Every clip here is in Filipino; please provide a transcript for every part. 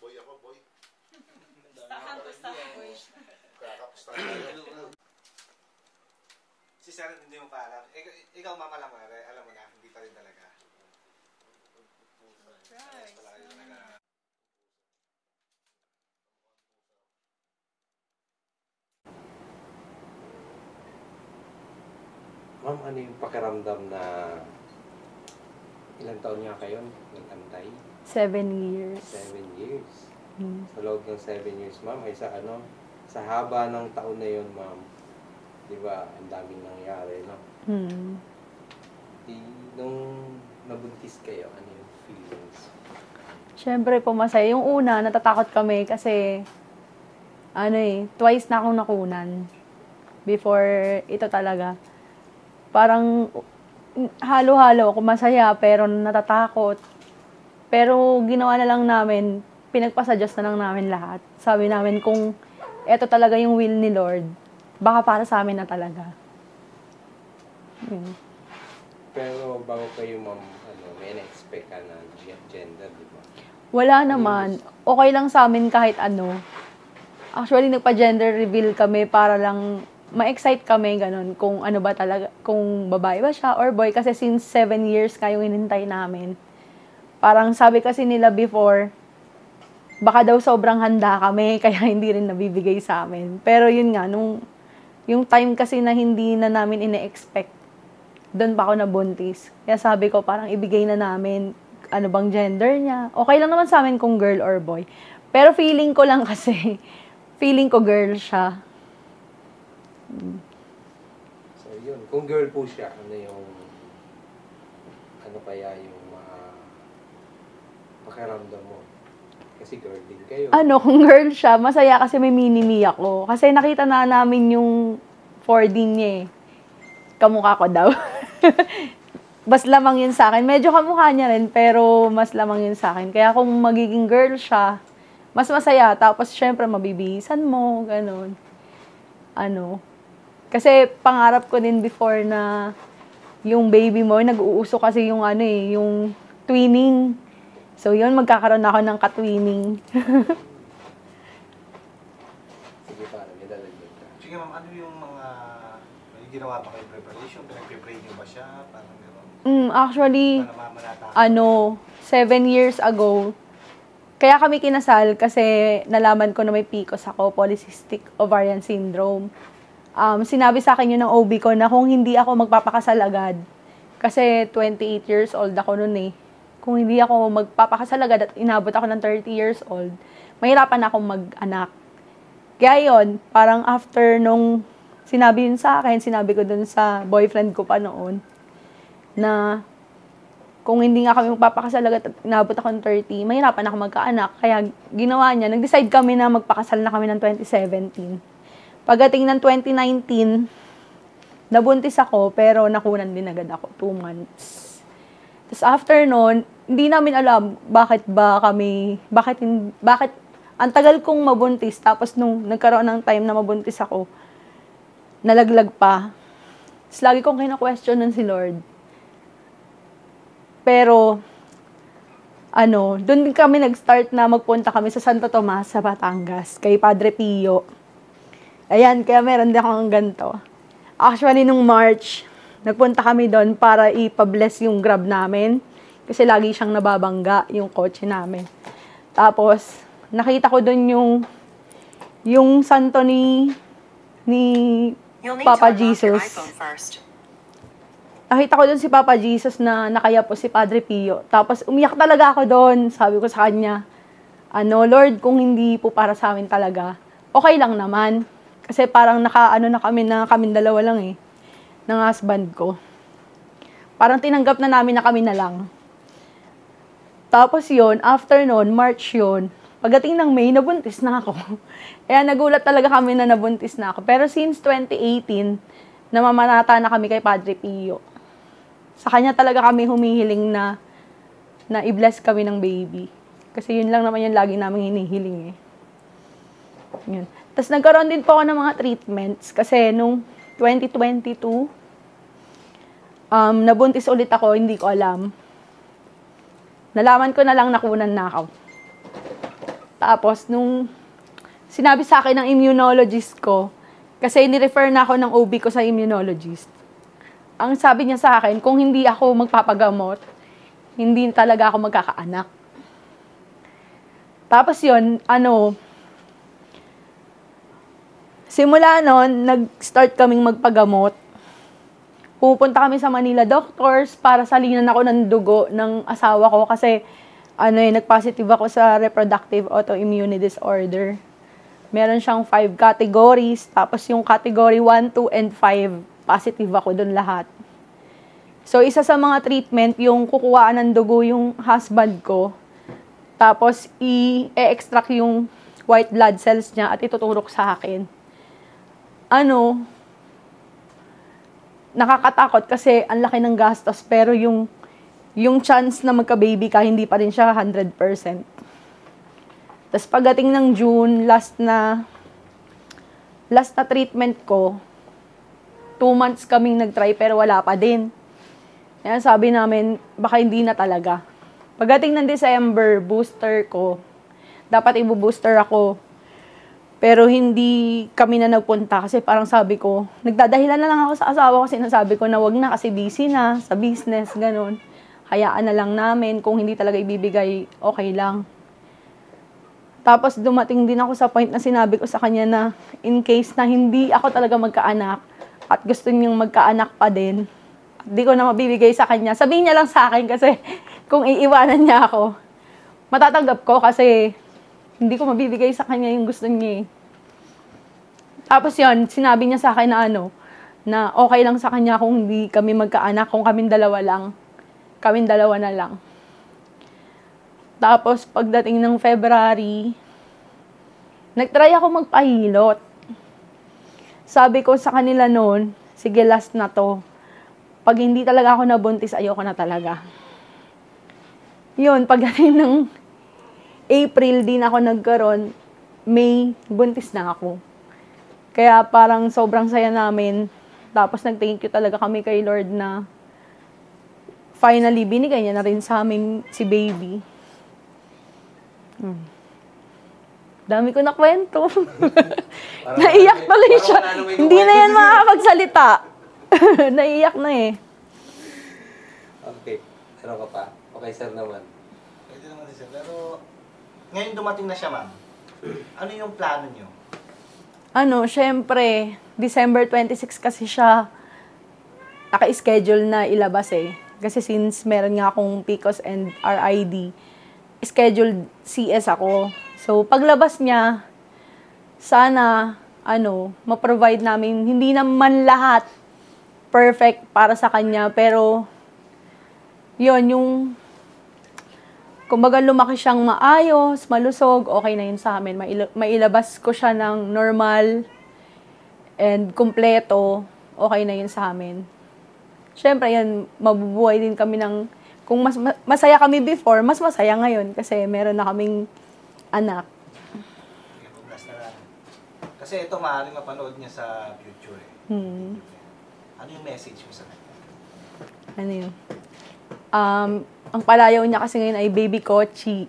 Boy ako, boy. Pustahan, boy. Kakapustahan tayo. Si Sir, hindi mo pa alam. Ikaw, mama lang, alam mo na, hindi pa rin talaga. Right. Ma'am, ano yung pakiramdam na ilang taon nga kayo nag-antay? 7 years. 7 years. Sa loob ng 7 years, ma'am, ay sa haba ng taon na yun, ma'am, di ba, ang daming nangyari, no? Nung nabuntis kayo, ano yung feelings? Siyempre po masaya. Yung una, natatakot kami kasi, twice na akong nakunan. Before ito talaga. Parang halo-halo ako, masaya, pero natatakot. Pero ginawa na lang namin, pinagpasa-Diyos na lang namin lahat. Sabi namin kung eto talaga yung will ni Lord, baka para sa amin na talaga. Pero bago kayo, ma'am, may na-expect ka na gender, di ba? Wala naman. Okay lang sa amin kahit ano. Actually, nagpa-gender reveal kami para lang ma-excite kami, ganun, kung ano ba talaga, kung babae ba siya or boy. Kasi since 7 years kayong hinintay namin. Parang sabi kasi nila before, baka daw sobrang handa kami, kaya hindi rin nabibigay sa amin. Pero yun nga, yung time kasi na hindi na namin ine-expect, doon pa ako nabuntis. Kaya sabi ko, parang ibigay na namin, ano bang gender niya. Okay lang naman sa amin kung girl or boy. Pero feeling ko lang kasi, feeling ko girl siya. So yun, kung girl po siya, ano kaya yung pakiramdam mo? Kasi girl din kayo. Kung girl siya, masaya kasi may mini-me ako. Kasi nakita na namin yung 4D niya eh. Kamukha ko daw. Mas lamang yun sa akin. Medyo kamukha niya rin, pero mas lamang yun sa akin. Kaya kung magiging girl siya, mas masaya. Tapos syempre mabibihisan mo, ganun. Kasi pangarap ko din before na yung baby mo, nag-uuso kasi yung yung twinning. So yun, magkakaroon ako ng ka-twinning. Sige, parang may dalagdag ka. Sige, ma'am, ano yung mga, may ginawa ba kayo preparation? Pinag-pray niyo ba siya? Parang gano'n? Actually, Para 7 years ago, kaya kami kinasal kasi nalaman ko na may PCOS ako, polycystic ovarian syndrome. Sinabi sa akin yun ng OB ko na kung hindi ako magpapakasal agad, kasi 28 years old ako noon eh. Kung hindi ako magpapakasal agad at inabot ako ng 30 years old, mahirapan akong mag-anak. Kaya yun, parang after nung sinabi yun sa akin, sinabi ko dun sa boyfriend ko pa noon, na kung hindi nga kami magpapakasal agad at inabot ako ng 30, mahirapan ako magkaanak. Kaya ginawa niya, nag-decide kami na magpakasal na kami ng 2017. Pagdating ng 2019, nabuntis ako, pero nakunan din agad ako, 2 months. Tapos after nun, hindi namin alam bakit ang tagal kong mabuntis, tapos nung nagkaroon ng time na mabuntis ako, nalaglag pa. Tapos lagi kong kina-question nun si Lord. Pero, doon din kami nag-start na magpunta kami sa Santo Tomas, sa Batangas, kay Padre Pio. Ayan, kaya meron din akong ganito. Actually, nung March, nagpunta kami doon para ipa-bless yung Grab namin. Kasi lagi siyang nababangga, yung kotse namin. Tapos, nakita ko doon yung santo ni Papa Jesus. Nakita ko doon si Papa Jesus na nakaya po si Padre Pio. Tapos, umiyak talaga ako doon. Sabi ko sa kanya, Lord, kung hindi po para sa amin talaga, okay lang naman. Kasi parang na kaming dalawa lang eh, ng husband ko. Parang tinanggap na namin na kami na lang. Tapos yun, after nun, March yun, pagdating ng May, nabuntis na ako. Kaya nagulat talaga kami na nabuntis na ako. Pero since 2018, namamanata na kami kay Padre Pio. Sa kanya talaga kami humihiling na i-bless kami ng baby. Kasi yun lang naman yung lagi namin hinihiling eh. Yun. Tapos nagkaroon din po ako ng mga treatments kasi nung 2022, nabuntis ulit ako, hindi ko alam. Nalaman ko na lang nakunan na ako. Tapos, nung sinabi sa akin ng immunologist ko, kasi nirefer na ako ng OB ko sa immunologist. Ang sabi niya sa akin, kung hindi ako magpapagamot, hindi talaga ako magkakaanak. Tapos yun, simula nun, nag-start kaming magpagamot. Pupunta kami sa Manila Doctors para salinan ako ng dugo ng asawa ko kasi nag-positive ako sa reproductive autoimmune disorder. Meron siyang 5 categories, tapos yung category 1, 2, and 5, positive ako dun lahat. So, isa sa mga treatment, yung kukuhaan ng dugo yung husband ko, tapos i-extract yung white blood cells niya at ituturok sa akin. Nakakatakot kasi ang laki ng gastos, pero yung chance na magka-baby ka, hindi pa rin siya 100%. Tapos pagdating ng June, last na treatment ko, 2 months kaming nag-try pero wala pa din. Yan, sabi namin, baka hindi na talaga. Pagdating ng December, booster ko. Dapat i-booster ako. Pero hindi kami na nagpunta kasi parang sabi ko, nagdadahilan na lang ako sa asawa ko, sinasabi ko na wag na kasi busy na sa business, ganun. Hayaan na lang namin, kung hindi talaga ibibigay, okay lang. Tapos dumating din ako sa point na sinabi ko sa kanya na in case na hindi ako talaga magkaanak at gusto niyang magkaanak pa din, di ko na mabibigay sa kanya. Sabihin niya lang sa akin kasi kung iiwanan niya ako, matatanggap ko kasi hindi ko mabibigay sa kanya yung gusto niya. Tapos yun, sinabi niya sa akin na okay lang sa kanya kung hindi kami magkaanak, kung kaming dalawa na lang. Tapos pagdating ng February, nagtry ako magpahilot. Sabi ko sa kanila noon, sige last na to. Pag hindi talaga ako nabuntis, ayoko na talaga. Yun, pagdating ng April, din ako nagkaroon. May, buntis na ako. Kaya parang sobrang saya namin. Tapos nag-thank you talaga kami kay Lord na finally, binigay niya na rin sa amin si baby. Dami ko na kwento. Naiyak tuloy siya. Hindi na yan makakapagsalita. Naiyak na eh. Okay. Ano ka pa? Okay, sir naman. Pwede naman sir. Pero, ngayon dumating na siya, ma'am. Ano yung plano niyo? Syempre, December 26 kasi siya naka-schedule na ilabas eh. Kasi since meron nga akong PCOS and RID, scheduled CS ako. So, paglabas niya, sana, ma-provide namin, hindi naman lahat perfect para sa kanya, pero, yung, kumbaga lumaki siyang maayos, malusog, okay na yun sa amin. Mailabas ko siya ng normal and kumpleto, okay na yun sa amin. Siyempre, yan, mabubuhay din kami ng, kung masaya kami before, mas masaya ngayon kasi meron na kaming anak. Kasi ito, maaaring mapanood niya sa future eh. Ano yung message mo sa kanya? Ano yun? Ang palayaw niya kasi ngayon ay Baby Kochi.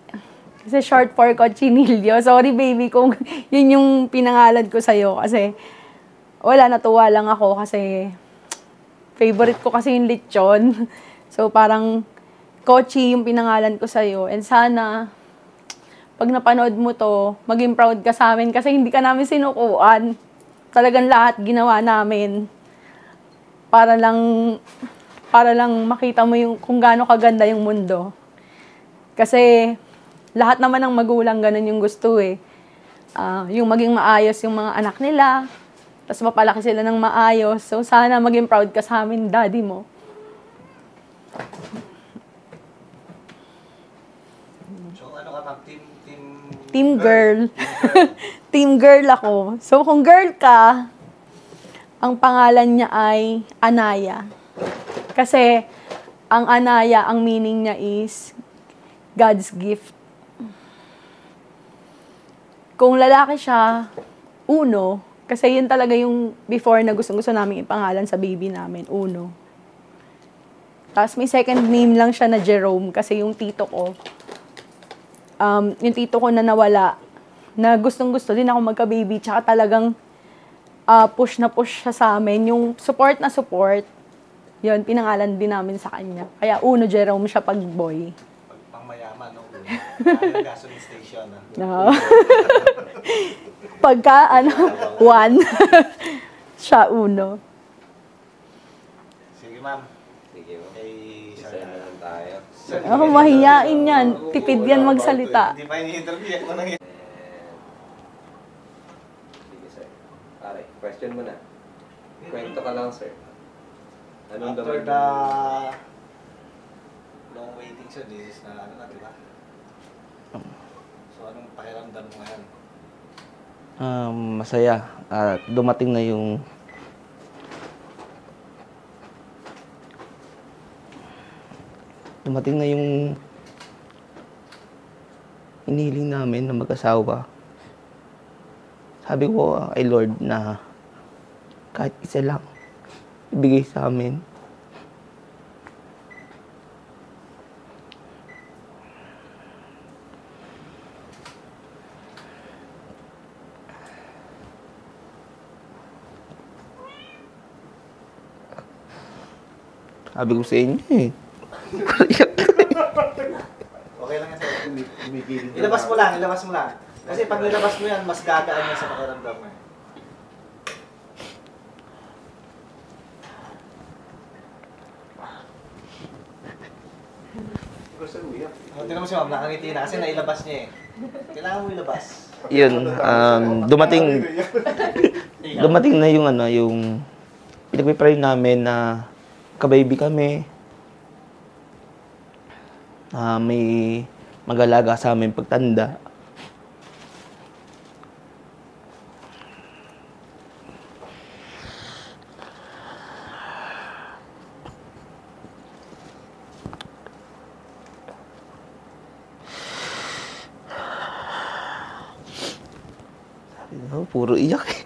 Kasi short for Cochinillo. Sorry baby kung yun yung pinangalan ko sa'yo. Kasi wala, natuwa lang ako kasi favorite ko kasi yung lechon. So parang Kochi yung pinangalan ko sa'yo. And sana pag napanood mo to, maging proud ka sa amin kasi hindi ka namin sinukuan. Talagang lahat ginawa namin para lang makita mo yung kung gaano kaganda yung mundo. Kasi lahat naman ng magulang ganun yung gusto eh. Yung maging maayos yung mga anak nila, tapos mapalaki sila ng maayos. So sana maging proud ka sa amin, daddy mo. So ano ka ma'am? Team girl. Team girl ako. So kung girl ka, ang pangalan niya ay Anaya. Kasi ang Anaya, ang meaning niya is God's gift. Kung lalaki siya, Uno, kasi yun talaga yung before na gusto namin ipangalan sa baby namin, Uno. Tapos may second name lang siya na Jerome kasi yung tito ko, yung tito ko na nawala, na gustong-gusto din ako magka-baby, tsaka talagang push na push siya sa amin. Yung support na support, yun, pinangalan din namin sa kanya. Kaya Uno Jerome siya pag boy. Pag pangmayaman, no? Yung gasoline station, ah. No. Pagka, one, siya Uno. Sige, ma'am. Sige mo. Isa Isa na lang tayo. Ako, mahiyain yan. Tipid yan magsalita. Hindi pa ini-interview. Ako nang Sige, sir. Pare, question mo na. Kwento ka lang, sir. Anong after naman the long waiting, sir, this is na, di ba? So, anong pakiramdam mo ngayon? Masaya. At dumating na yung inihiling namin na mag-asawa. Sabi ko kay Lord na kahit isa lang ibigay sa amin. Sabi ko sa inyo eh. Okay lang yan, sir. Ilabas mo lang, ilabas mo lang. Kasi pag nilabas mo yan, mas gagaan yan sa pakiramdam mo. Tingnan mo si ma'am, nakangiti na kasi nailabas niya eh. Kailangan mo ilabas. Yun, dumating na yung yung pinagpipray namin na kababy kami. May mag-alaga sa amin pagtanda. Puro iyak eh.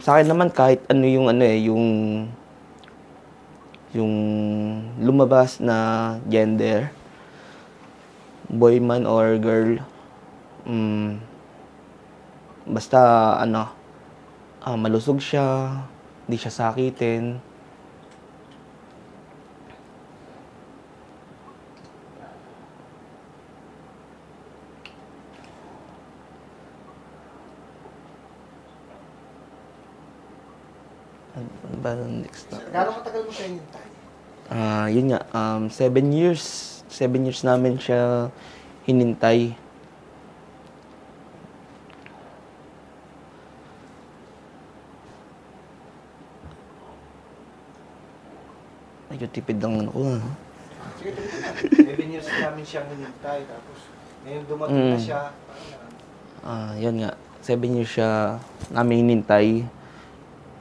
Sa akin naman kahit ano yung lumabas na gender, boy man or girl, basta malusog siya, hindi siya sakitin. Ano ba ang next na? Gano'ng matagal mo siya hinintay? Yun nga, 7 years. 7 years namin siya hinintay. Medyo tipid lang ako ha. Sige, 7 years namin siyang hinintay. Tapos, ngayon dumating na siya. Yun nga, 7 years siya namin hinintay.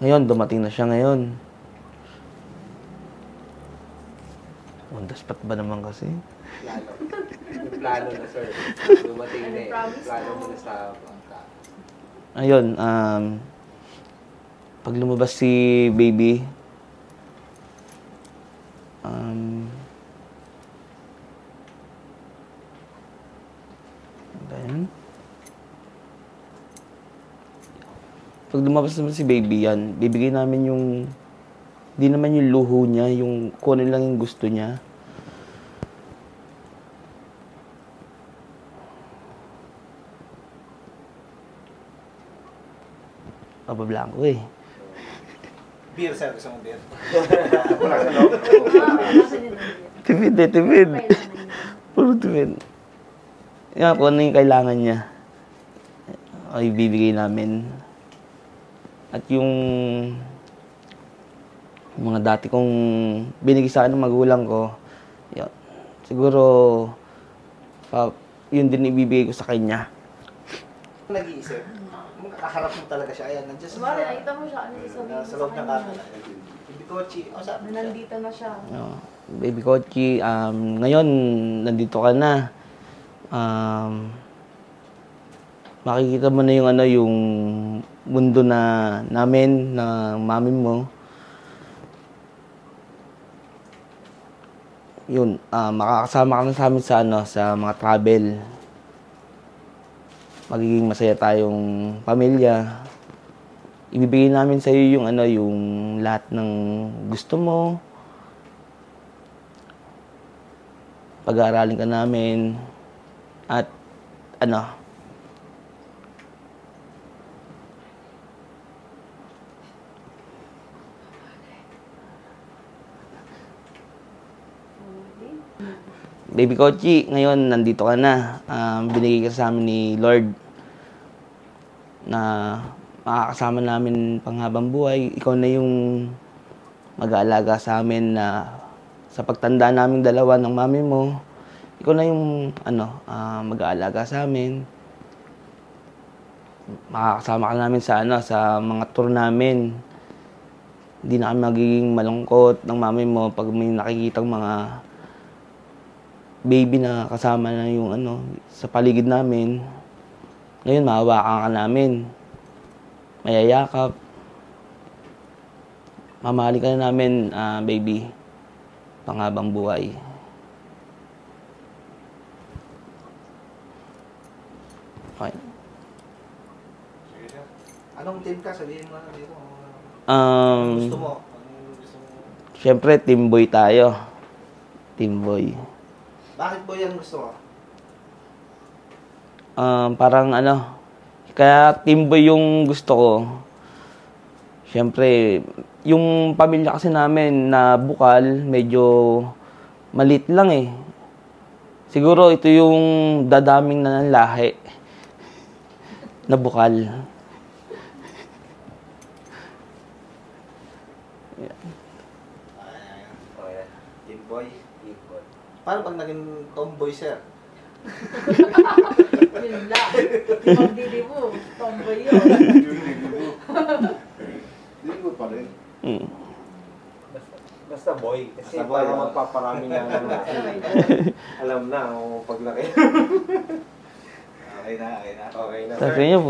Ngayon, dumating na siya ngayon. On the spot ba naman kasi? Plano na, sir. Dumating na eh. Plano mo na sa bangka. Ayun, pag lumabas si baby, pag lumabas naman si baby yan, bibigay namin yung, di naman yung luho niya, yung kung ano lang yung gusto niya. Pabablaan ko eh. Beer, sir. Gusto mo beer? Tipid eh, tipid. Puro tipid. Yan, kung ano yung kailangan niya, ay bibigay namin. At yung mga dati kong binigay sa akin ng magulang ko, yun, siguro, yun din ibibigay ko sa kanya. Nag-iisip, makaharap mo talaga siya. Ayan, nandiyan sa... Mare, nakita mo siya, ano sasabihin mo sa loob ng kanya? camera. Baby Kochi. O, sabi Na nandito na siya. Baby Kochi, ngayon, nandito ka na. Makikita mo na yung yung mundo na namin, na mami mo. Yun, makakasama ka na sa amin sa mga travel. Magiging masaya tayong pamilya. Ibibigay namin sa iyo yung yung lahat ng gusto mo. Pag-aaralin ka namin at Baby Kochi, ngayon nandito ka na. Binigay ka sa amin ni Lord na makakasama namin panghabang buhay. Ikaw na yung mag-aalaga sa amin na sa pagtanda namin dalawa ng mami mo. Ikaw na yung mag-aalaga sa amin. Makakasama ka namin sa mga tour namin. Hindi na kami magiging malungkot ng mami mo pag may nakikitang mga baby na kasama na yung sa paligid namin. Ngayon, mahawakan ka namin. Mayayakap. Mamahalin ka na namin, baby. Panghabang buhay. Okay. Anong team ka? Sabihin mo na dito. Gusto mo? Siyempre, team boy tayo. Team boy. Bakit boy yan gusto mo? Parang kaya team boy yung gusto ko. Siyempre, yung pamilya kasi namin na bukal, medyo maliit lang eh. Siguro ito yung dadaming na ng lahi na bukal. Team boy. Paano pag naging tomboy, sir? Yun lang. Magdidi mo. Tomboy yun. Hindi mo pa rin. Basta boy. Kasi Basta boy, para magpaparami nga naman. Alam na, paglaki. Okay na. Okay na, Sa sir. inyo,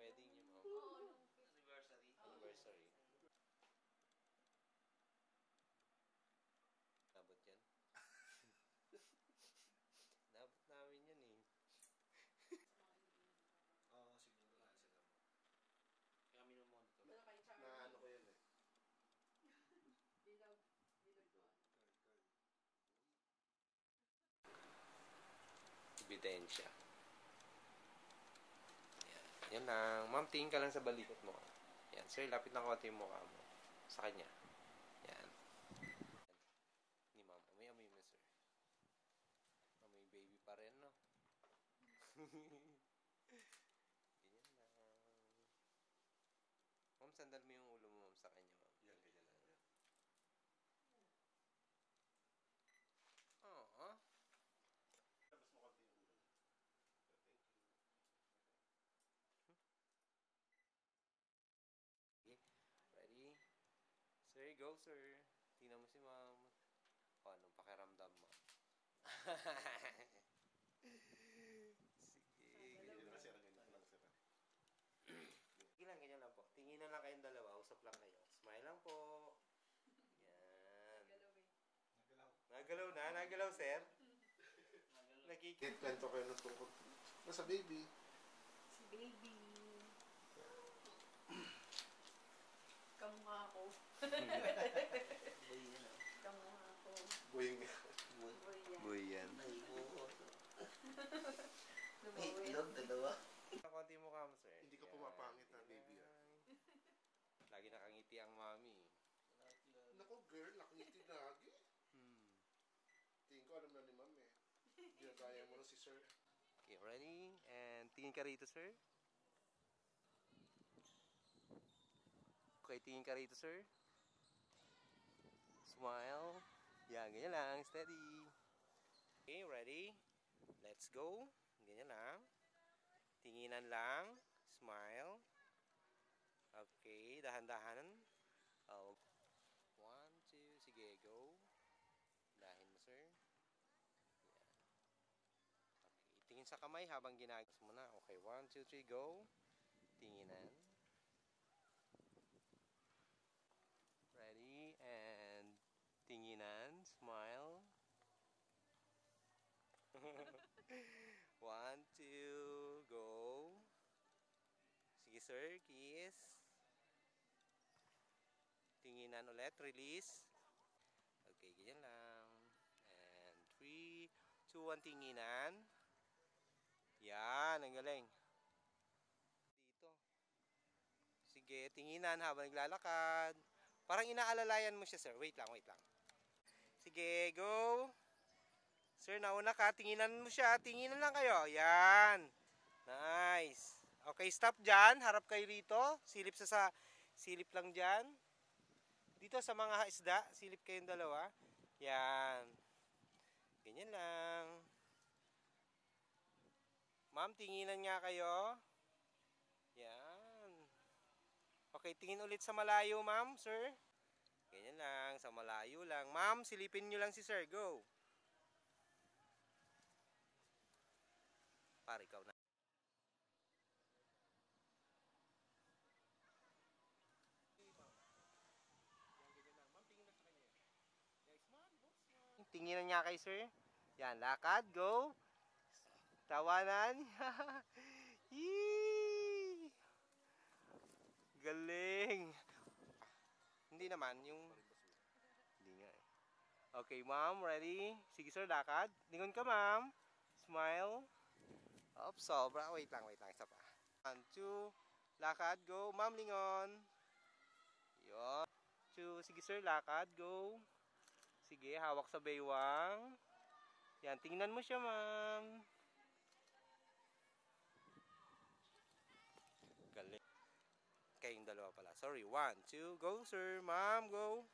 Wedding niyo, ma'am. Anniversary. Nabot yan? Nabot namin yan eh. Oo, siguro sila mo. Kami ng monitor. Na ko yun eh. Ebidensya. Yan. Yan lang. Ma'am, tingin ka lang sa balikot mo. Yan. Sir, lapit ng konti yung mukha mo. Sa kanya. Yan. Ni ma'am. Amoy mo, sir. Amoy baby pa rin, no? Ganyan lang. Ma'am, sandal mo yung ulo mo, ma'am, sa kanya, ma'am. Yan, ganyan lang. Aww. Ready? Sir, go, sir. Tingnan mo si ma'am. O, anong pakiramdam mo? Sige. Ganyan lang po. Tinginan lang kayong dalawa. Usap lang kayo. Smile lang po. Yan. Nagalaw na? Nagalaw, sir? Kwento kayo ng tungkol. Nasa baby. Si baby. Kamukha ko. Kamukha ko. Boy Boy yan. Boy yan. Lumawi. dalawa. Konti mo ka mo, sir. Hindi ka pumapangit na baby. Lagi Lagi nakangiti ang mami. Naku, girl, nakangiti lagi. Tingin ko alam na ni ma'am eh. Ginagaya mo na si sir. Okay, ready? And tingin ka rito, sir. Okay, tingin ka rito, sir. Smile. Yan, ganyan lang. Steady. Okay, ready? Let's go. Ganyan lang. Tinginan lang. Smile. Okay, dahan-dahan. Oh. 1, 2, sige, go. Dahin mo, sir. Yan. Okay, tingin sa kamay habang ginagos mo na. Okay, 1, 2, 3, go. Tinginan. Ready? And tinginan. Smile. 1, 2, go. Sige, sir. Kiss. Tinginan ulit. Release. Okay, ganyan lang. And 3, 2, 1, tinginan. Yan, ang galing. Dito. Sige, tinginan habang naglalakad. Parang inaalalayan mo siya, sir. Wait lang, wait lang. Sige, go. Sir, nauna ka. Tinginan mo siya. Tinginan lang kayo. Yan. Nice. Okay, stop dyan. Harap kayo rito. Silip silip lang dyan. Dito sa mga isda, silip kayong dalawa. Yan. Ganyan lang. Ma'am, tinginan nga kayo. Yan. Okay, tingin ulit sa malayo, ma'am, sir. Ganyan lang, sa malayo lang. Ma'am, silipin nyo lang si sir. Go. Pare, ikaw na. Tinginan niya kay sir. Yan, lakad, go. Tawanan. Yee! Galing. Hindi naman, yung... Hindi nga eh. Okay, ma'am, ready? Sige sir, lakad. Lingon ka, ma'am. Smile. Oops, sobra. Wait lang, isa pa. 1, 2, lakad, go. Ma'am, lingon. Yun. 2, sige sir, lakad, go. Sige, hawak sa baywang. Yan, tingnan mo siya, ma'am. Galing. Kayong dalawa pala. Sorry, 1, 2, go, sir. Ma'am, go.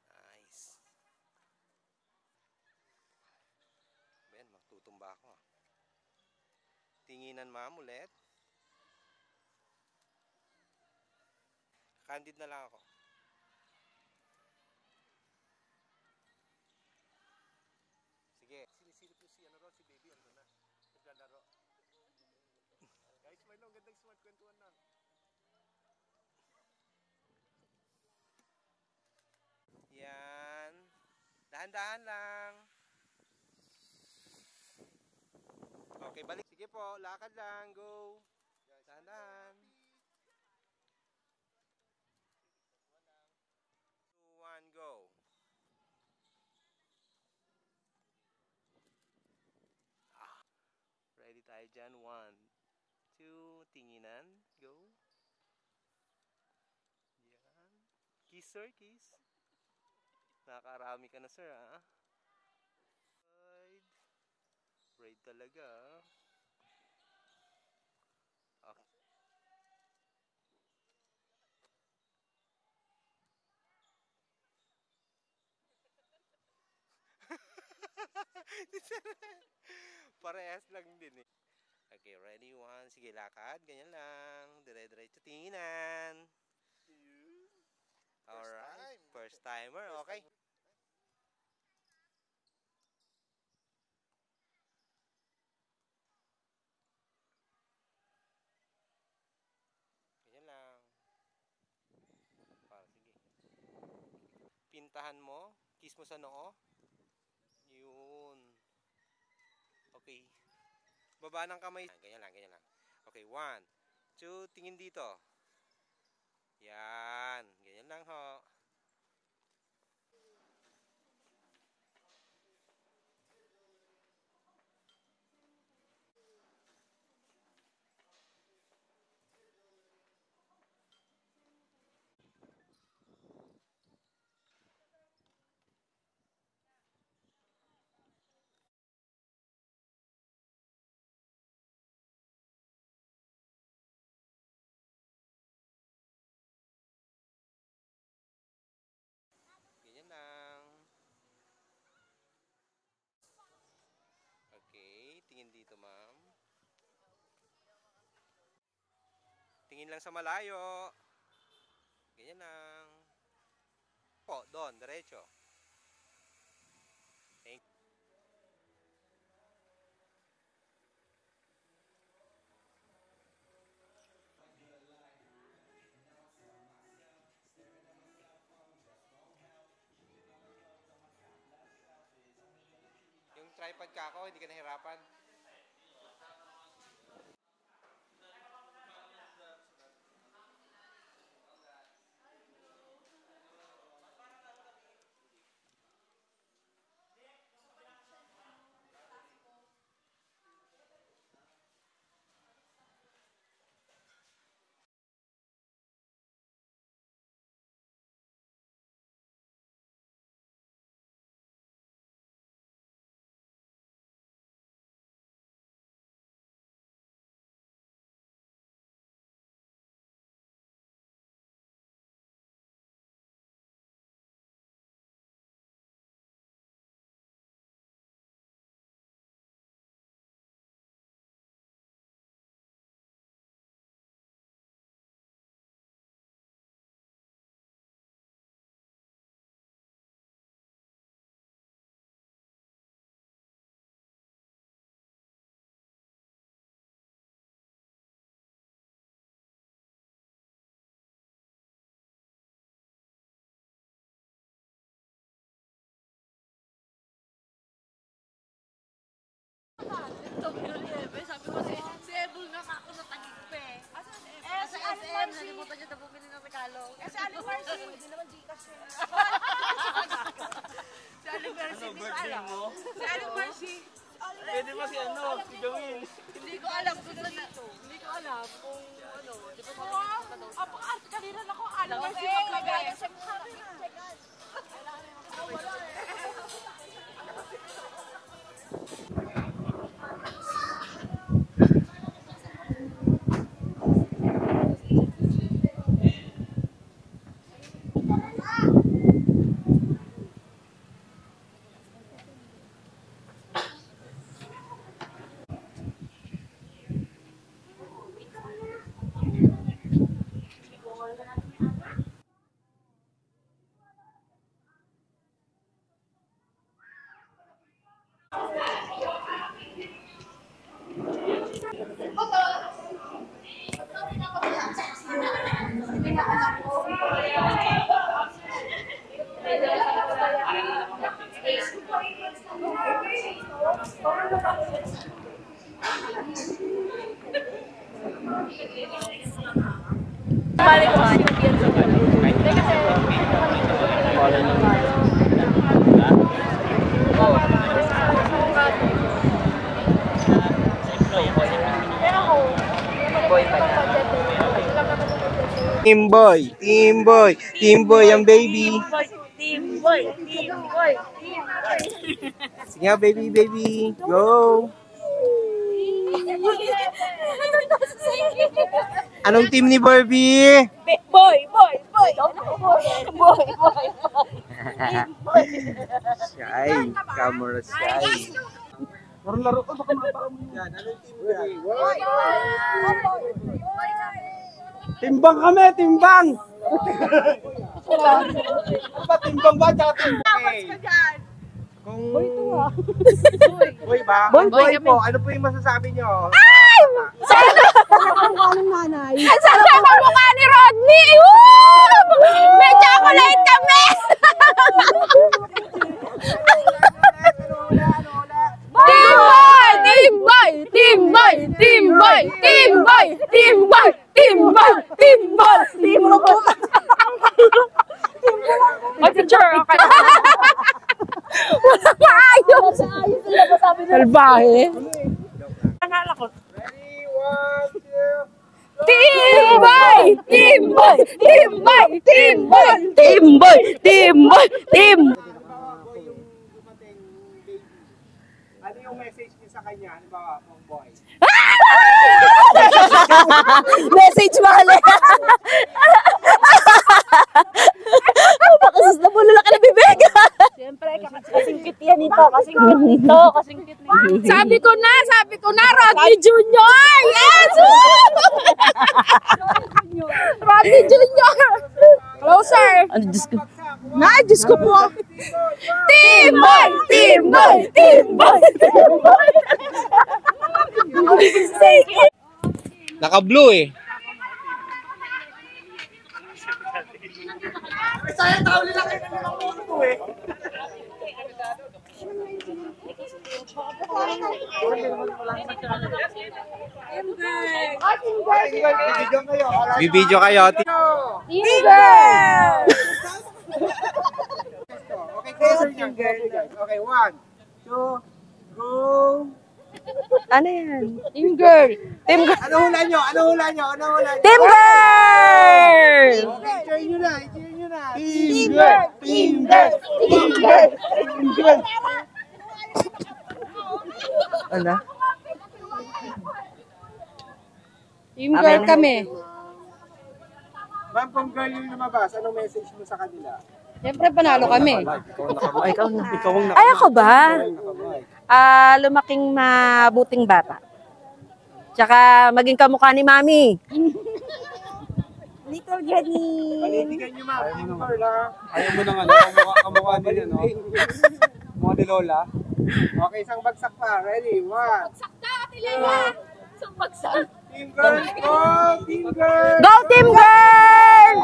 Nice. Ben, magtutumba ako. Tinginan, ma'am, ulit. Candid na lang ako. Sige. Sinisilip nyo si baby, ano na. Naglalaro. Guys, may long gandang smart kwentuhan lang. Yan. Dahan-dahan lang. Okay, balik. Sige po, lakad lang. Go. Dahan-dahan. 2, 1, go. Ready tayo dyan. 1, 2, tinginan. Go. Yan. Kiss, sir. Kiss. Nakarami ka na, sir, ha? Braid talaga. Okay. Parehas lang din eh. Okay, ready? 1. Sige, lakad. Ganyan lang. Dire-diretso tinginan. Alright. First timer. Okay. Ganyan lang. Sige. Pintahan mo. Kiss mo sa noo. Yun. Okay. Baba ng kamay. Ganyan lang. Okay, 1, 2, tingin dito. Yan. Ganyan lang ho. tingin lang sa malayo. Ganyan lang. Po, doon, diretso. Thank you. Yung tripod ka ako, hindi ka nahirapan. Sabi ko si Ebol nga ako sa Taguigpe. Sa SM, nalimutan niya na bumili ng regalo. Si Aling Marcy. Hindi naman Gcash yun. Si Aling Marcy, hindi ko alam. Si Aling Marcy. Pwede ba si ano? Si Gawin. Hindi ko alam kung saan na. Hindi ko alam kung ano. Di ba apaka-arte kanina na ko. Aling Marcy maglagay. Sa mukha na. Wala eh. Team boy, team boy, team boy ang baby. Team boy, team boy, team boy. Sige nga, baby, baby. Go! Anong team ni Barbie? Boy, boy, boy. Boy, boy, boy. Shy, camera shy. Laro-laro ko, baka mapaka mo yan. Anong team yan? Timbang kami, timbang! Ano ba, timbang ba? Tsaka timbang. Kung... Boy ba? Boy po, ano po yung masasabi nyo? Ay! Ang sarap ang mukha ni Rodney! Woo! May chocolate kami! Team boy! Team boy! Team boy! Team boy! Team boy! Team boy! Team boy! Team boy! Mag-picture ako kayo. Walang maayos! Salbahe. Akala ko. Ready, 1, 2... Team boy! Team boy! Team boy! Team boy! Team boy! Team boy! Team Ano yung message niyo sa kanya? Ano ba, boy? message mahal eh. Pakasus na bulula ka na bibig. Siyempre, kasing cute yan nito, kasing cute nito, kasing cute nito. Sabi ko na, Rodney Jr. Yes! Rodney Jr. Closer. Ano, Diyos ko? Diyos ko po. Team Boy! Team Boy! Team Boy! Team Boy! Naka-blue eh. Bibidyo kayo. Team Girl! Okay, 1, 2, go! Ano yan? Team Girl! Team Girl! Ano hula nyo? Team Girl! Okay, cheer nyo na. Team Girl! Team Girl! Team Girl! Team Girl! Ano? Team Girl kami. Ma'am, kung girl yung lumabas, anong message mo sa kanila? Siyempre, panalo kami. Ikaw ang Ay, ako ba? Lumaking mabuting bata. Tsaka maging kamukha ni Mami. Little Jenny. Panindigan nyo, ma'am. Team girl, ha? Ayaw mo nang kamukha nila, no? Mukha ni Lola. Okay, isang bagsak pa. Ready? 1. Bagsak na, Ate Lela. Isang bagsak. Team girl, go! Team girl! Go, Team Girl!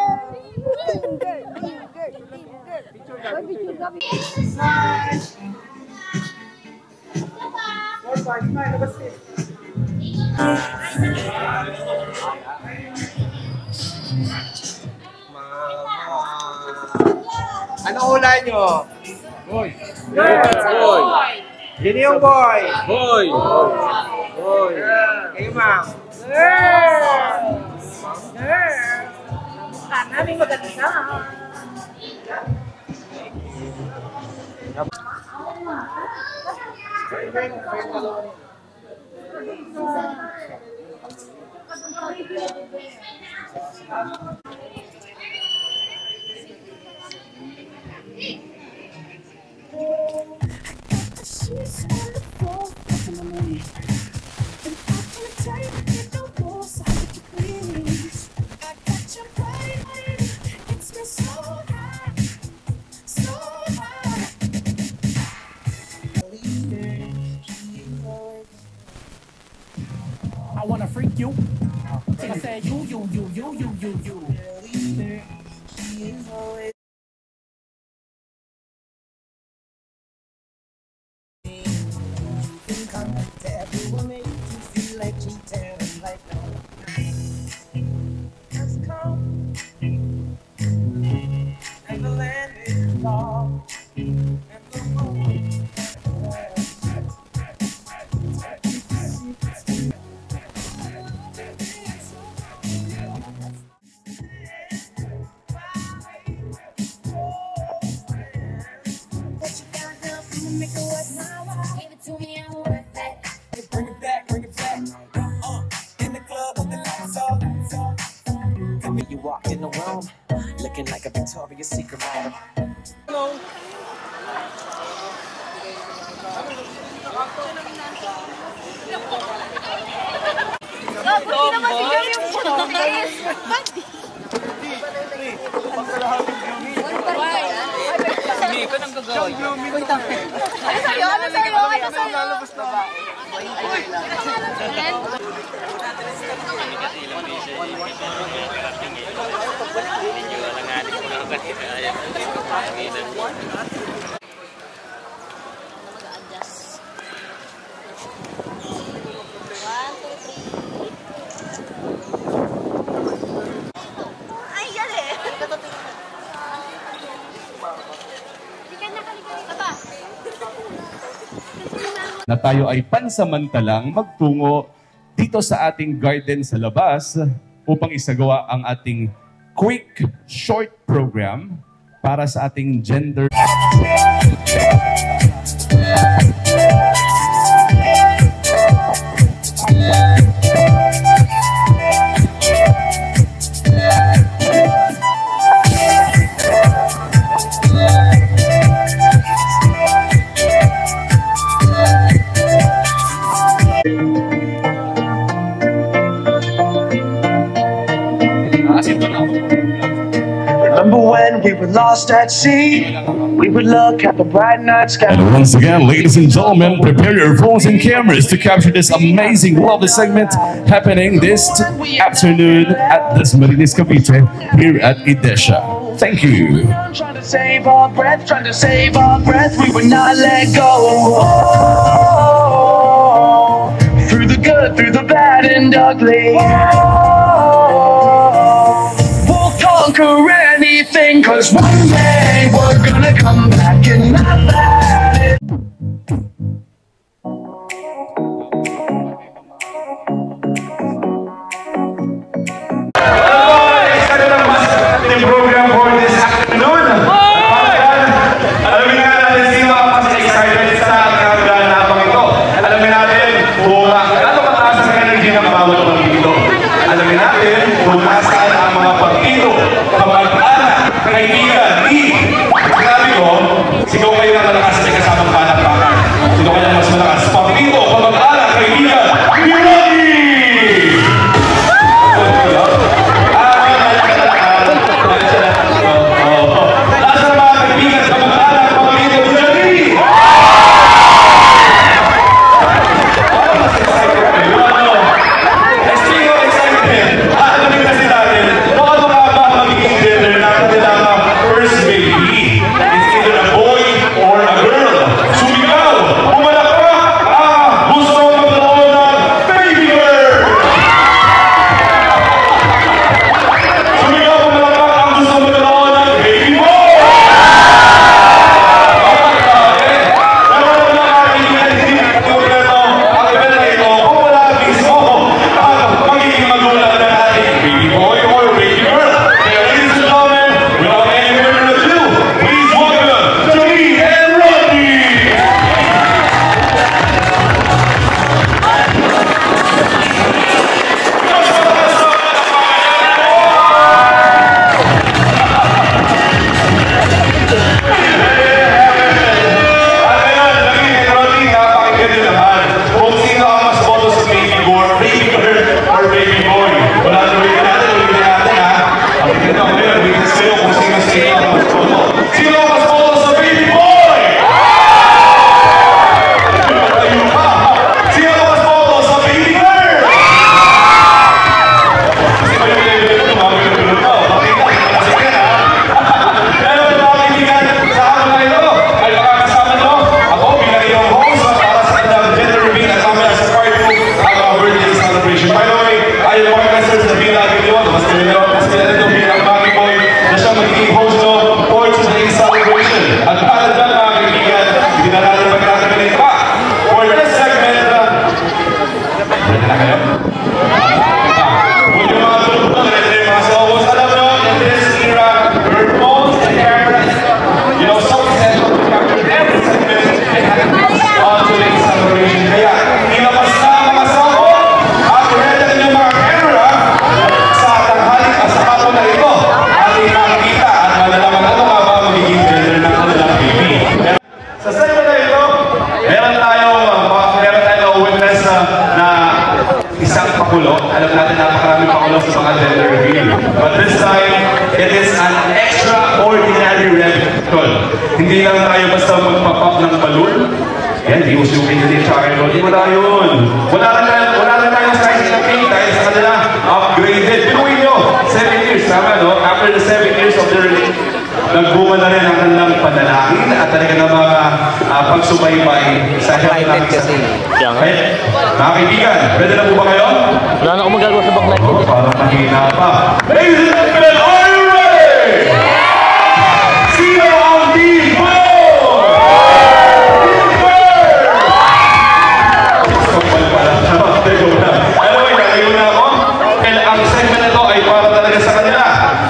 Ano hula nyo? Boy! Boy! Yun yung boy! Boy! Boy! Kayo, ma'am. Namin maganda. I wanna freak you. I said you. You walked in the room, looking like a Victoria's Secret model. Hindi ko nang gagawin. Ano sa'yo? Na tayo ay pansamantalang magtungo dito sa ating garden sa labas upang isagawa ang ating quick short program para sa ating gender. we were lost at sea. We would look at the bright night sky. And once again, ladies and gentlemen, prepare your phones and cameras to capture this amazing, lovely segment happening this afternoon at this Marinis Cavite here at Idesha. Thank you. Trying to save our breath, trying to save our breath. We would not let go. Oh, through the good, through the bad and ugly. Oh, we'll conquer anything, 'cause one day we're gonna come back and not let it. Program for this afternoon. Alamin natin sino ang mas excited sa kaganapang ito. Alamin natin kung gaano kataas ang energy ng bawat pamilyo. Alamin natin kung nasaan ang mga partido, kamag-anak, kaibigan, sinabi ko, sigaw kayo ng malakas sa kasamang palakpakan. Sino kaya mas malakas? Partido, kamag-anak, kaibigan, Pironi! Alam natin napakaraming pakulo sa mga gender reveal. But this time, it is an extraordinary reveal. Hindi lang tayo basta magpapap ng balloon. Yan, di usukin nyo din sa akin. Wala yun. Wala na tayong size ng cake dahil sa kanila upgraded. Pinuhin nyo, 7 years, tama no? After the 7 years of their relationship, nagbunga na rin ang kanilang panalangin at talaga ng mga pagsubaybay sa health natin kasi. Mga kaibigan, pwede na po ba kayo? Wala na akong magagawa sa backlight. Parang mahina pa. Ladies and gentlemen, are you ready? Sino ang Team Boy? Anyway, nalayo na ako. And ang segment na ito ay para talaga sa kanila.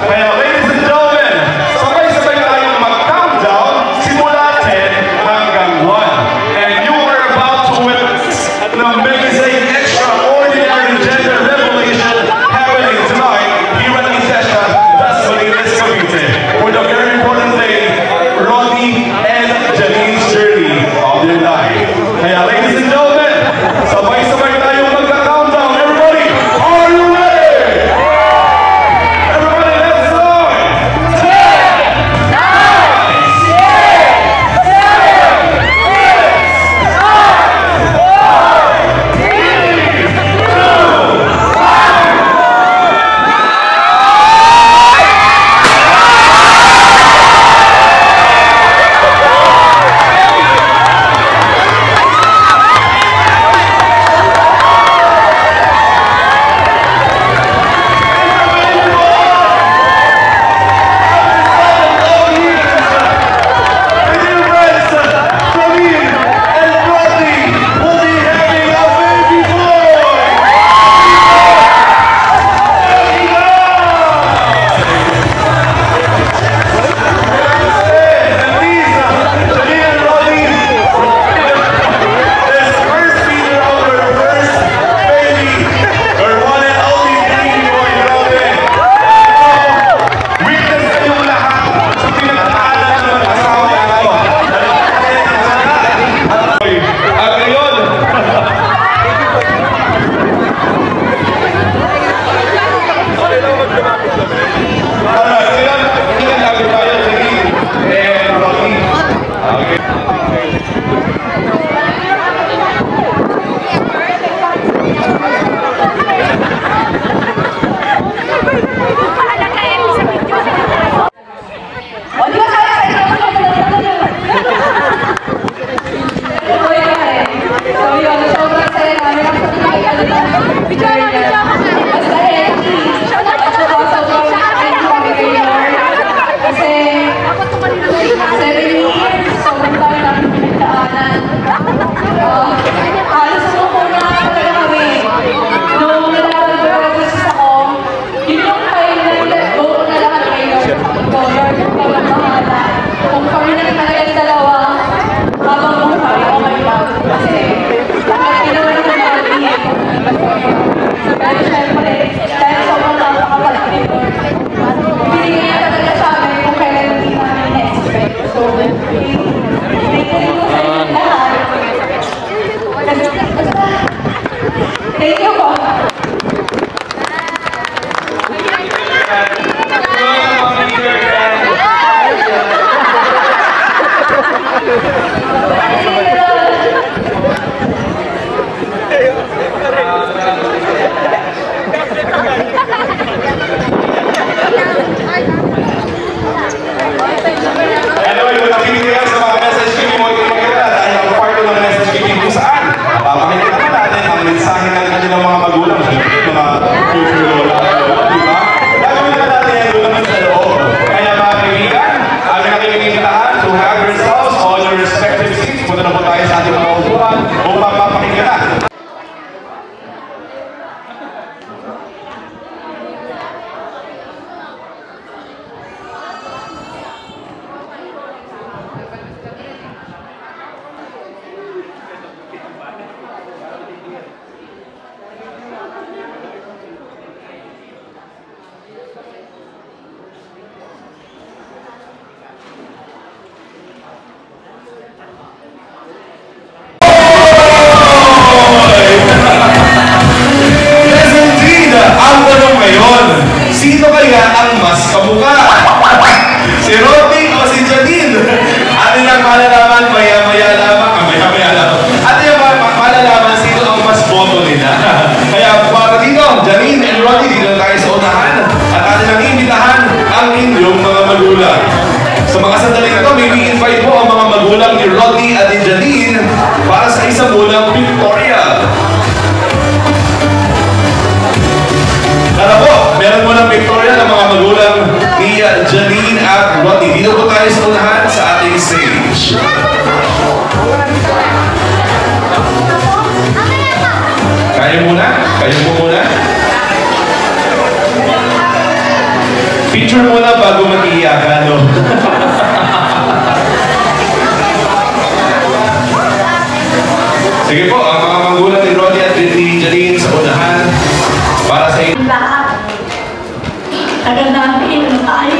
Kaya ladies and gentlemen, sabay-sabay na tayong mag-countdown simula 10 hanggang 1. And you are about to witness the amazing extraordinary gender revelation happening tonight here at Idesha Thank you po. Anyway, kung nakikinig sa mga message giving mo, ito magkita dahil ang part ng message giving kung saan papakinggan naman natin ang mensahe ng kanilang mga magulang, mga future lola, di ba? Gagawin na natin yan doon naman sa loob. Kaya mga kaibigan, ang nakikinig to have yourselves on your respective seats. Punta na po tayo sa ating mga upuan upang papakinggan na. Sino kaya ang mas kamukha? Si Rodney o si Janine? Atin ang malalaman maya-maya lamang. Atin ang malalaman sino ang mas boto nila. Kaya para dito, Janine and Rodney, dito tayo sa unahan. At atin ang imbitahan ang inyong mga magulang. Sa mga sandaling ito, may i-invite po ang mga magulang ni Rodney at ni Janine para sa isang munang pictorial. Tara po, meron mo ng pictorial ng mga magulang ni Janine at Rodney. Dito po tayo sa unahan sa ating stage. Kayo muna? Kayo po muna? Picture muna bago mag-iiyakan, no? Sige po, ang mga magulang ni Rodney at ni Janine sa unahan para sa inyo. Lahat. Tagal namin tayo.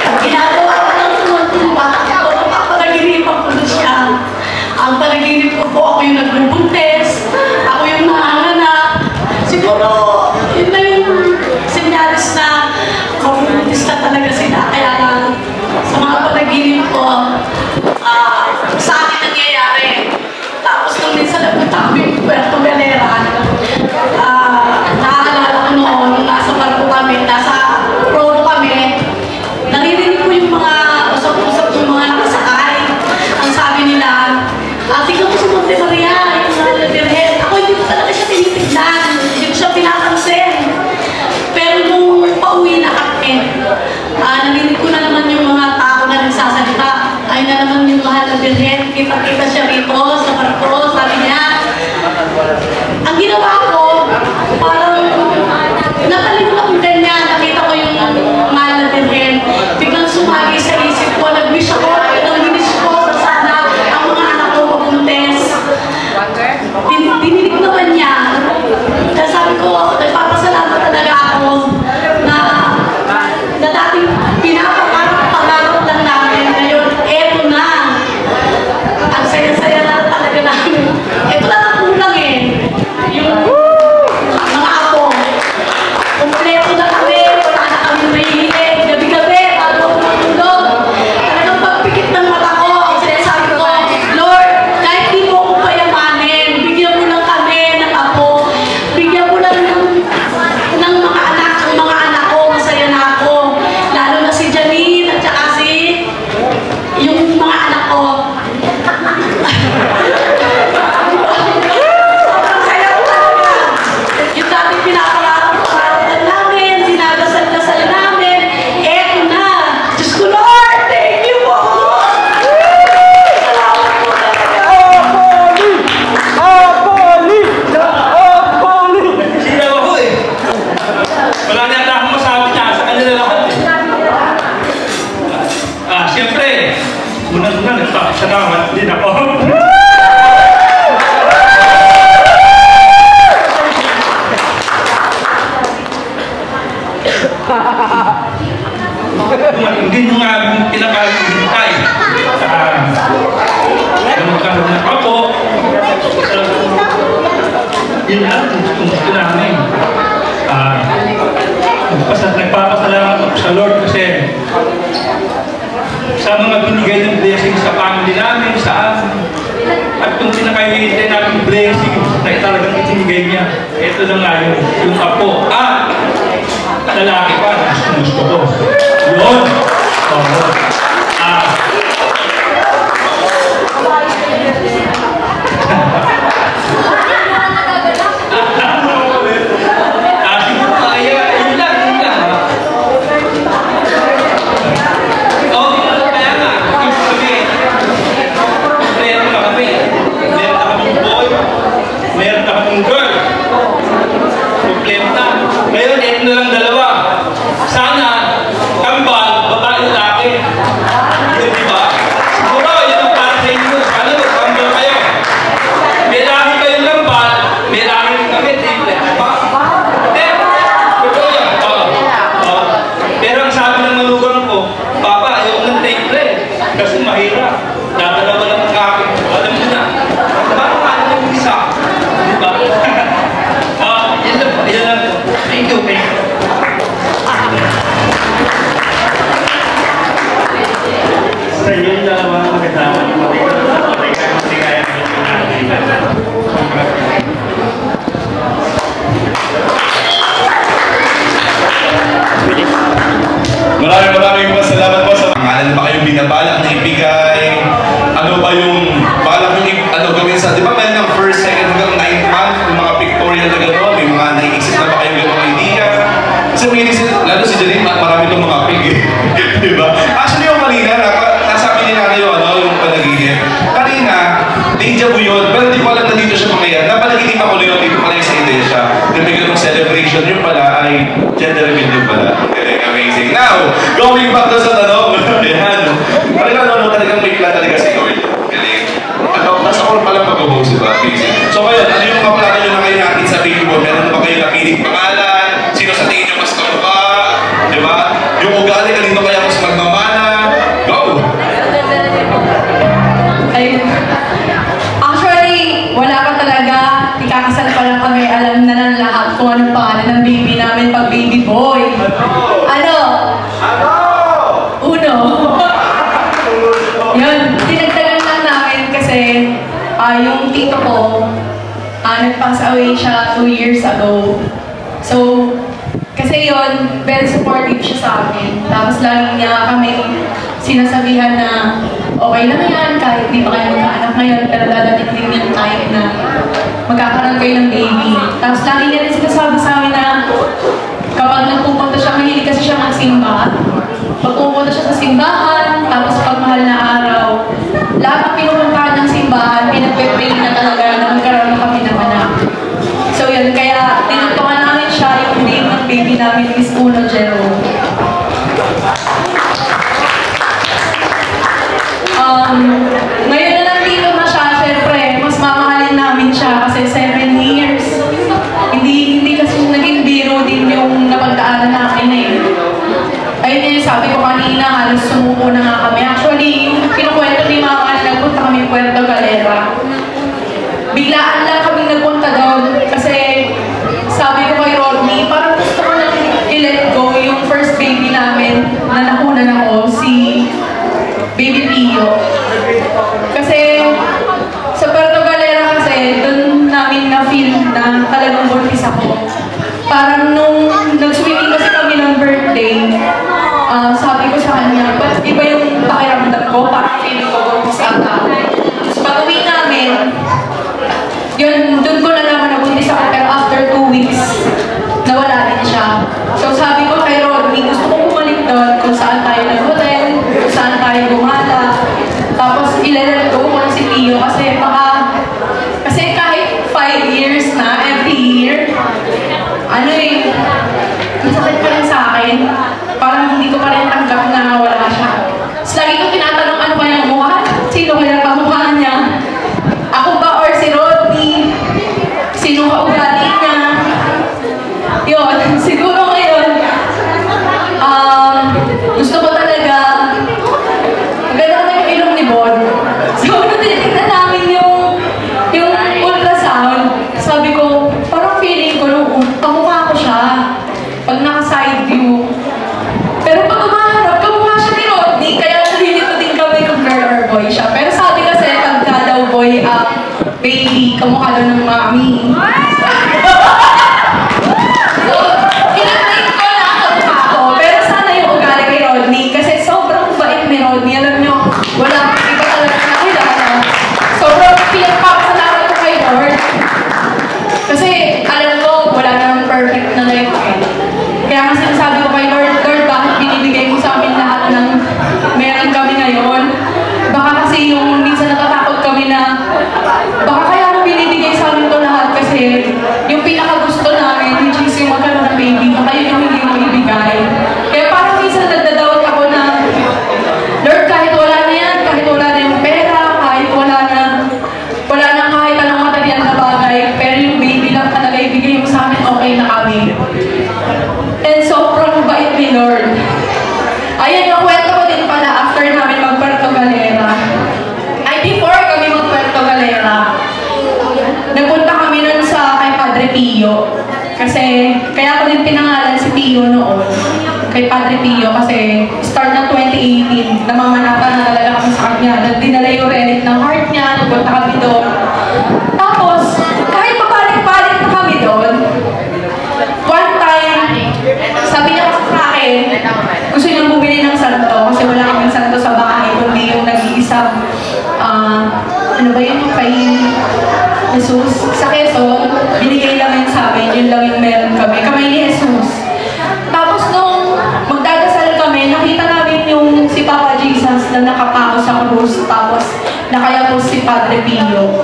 Ang ginagawa ko ng tumutulpa ako, panaginip ako na siya. Ang panaginip ko po, ako yung nagbubuntes, ako yung nanganak. Siguro, yun na yung sinyalis na mabubuntis na talaga sila. Kaya lang, sa mga panaginip ko, sa akin nangyayari. Tapos nung minsan napunta kami yung Puerto Galera. nandun na, nagpapasalamat din ako. Hindi nyo nga pinakahintay. Magkaroon na ako. Yun lang, gusto namin. Nagpapasalamat ako sa Lord kasi sa mga binigay ng blessing sa family namin, sa amin. At kung pinakahintay namin blessing na talagang itinigay niya, ito na nga yung apo. Lalaki pa, gusto ko. Yun! Maraming salamat po sa pangalan ba kayong binabalak na ibigay? Ano ba yung balak yung gawin sa, di ba meron ng first, second hanggang 9th month, yung mga pictorial na gano'n, may mga naiisip na ba kayong gano'ng idea? Kasi may inisip, lalo si Janine, marami itong mga pig eh. Di ba? Actually yung kanina, nasabi niya natin yung panaginip. Kanina, deja vu yun, pero di ko alam na dito siya mangyayari. Napanaginip ako na yun, dito pala yung sa siya. May ganong celebration yun pala ay gender reveal yun pala. Amazing. Now, going back to sa tanong, talagang may plan talaga si Lord. Galing. Nasa ako pala mag-host, diba? Amazing. So kayo, ano yung mga plano nyo na kayo natin sa baby boy? Meron ba kayo napiling pangalan? Sino sa tingin nyo mas kamukha? Diba? Yung ugali, kanino kaya mas magmamana? Go! Actually, wala pa talaga. Ikakasal pa lang kami. Alam na ng lahat kung anong pangalan ng baby namin pag baby boy. Ano? Uno. Yun, tinagdagan lang namin kasi yung tito ko, nag-pass away siya 2 years ago. So, kasi yun, very supportive siya sa amin. Tapos lagi niya kami sinasabihan na okay lang yan, kahit di pa kayo magkaanak ngayon, pero dadating din yan kahit na magkakaroon kayo ng baby. Tapos lagi niya rin sinasabi sa amin na kapag nagpupunta siya, mahilig kasi siya magsimba. Pag pupunta siya sa simbahan, tapos pag mahal na araw, lahat ng pinupuntahan ng simbahan, pinag-pray na talaga na magkaroon na kami ng anak. So yun, kaya tinutukan namin siya, yung name ng baby namin is Uno Jerome. Ngayon na nandito na siya, syempre, mas mamahalin namin siya kasi 7 years. Hindi kasi naging biro din yung napagdaanan namin eh. Ayun sabi ko kanina, halos sumuko na nga kami. Actually, yung kinukwento ni Mama na nagpunta kami Puerto Galera. Biglaan lang kami nagpunta doon kasi sabi ko kay Rodney, parang gusto ko nang i-let go yung first baby namin na nakunan ako, si Baby Pio. Kasi sa Puerto Galera kasi, doon namin na-feel na talagang buntis ako. Parang nung nag-swimming kasi kami ng birthday, sabi ko sa kanya, ba't iba yung pakiramdam ko? Parang feeling ko buntis ata. So pag-uwi namin, yun, doon ko nalaman na buntis ako, pero after 2 weeks, nawala rin siya. So sabi ko kay Rodney, gusto ko bumalik doon kung saan Pio kasi start ng 2018, namamanapan na talaga kami sa kanya. Dinala yung relic ng heart niya, nagpunta kami doon. Tapos, kahit pabalik-balik na kami doon, one time, sabi niya kasi sa akin, gusto niyang bumili ng santo kasi wala kaming santo sa bahay, kundi yung nag-iisang, ano ba yun, kay Jesus? Sa Quezon, binigay lang yun sa amin, yun lang yung meron kami, kamay ni Jesus. Tapos nung magdadasal kami, nakita namin yung si Papa Jesus na nakapako sa krus, tapos nakayapos si Padre Pio.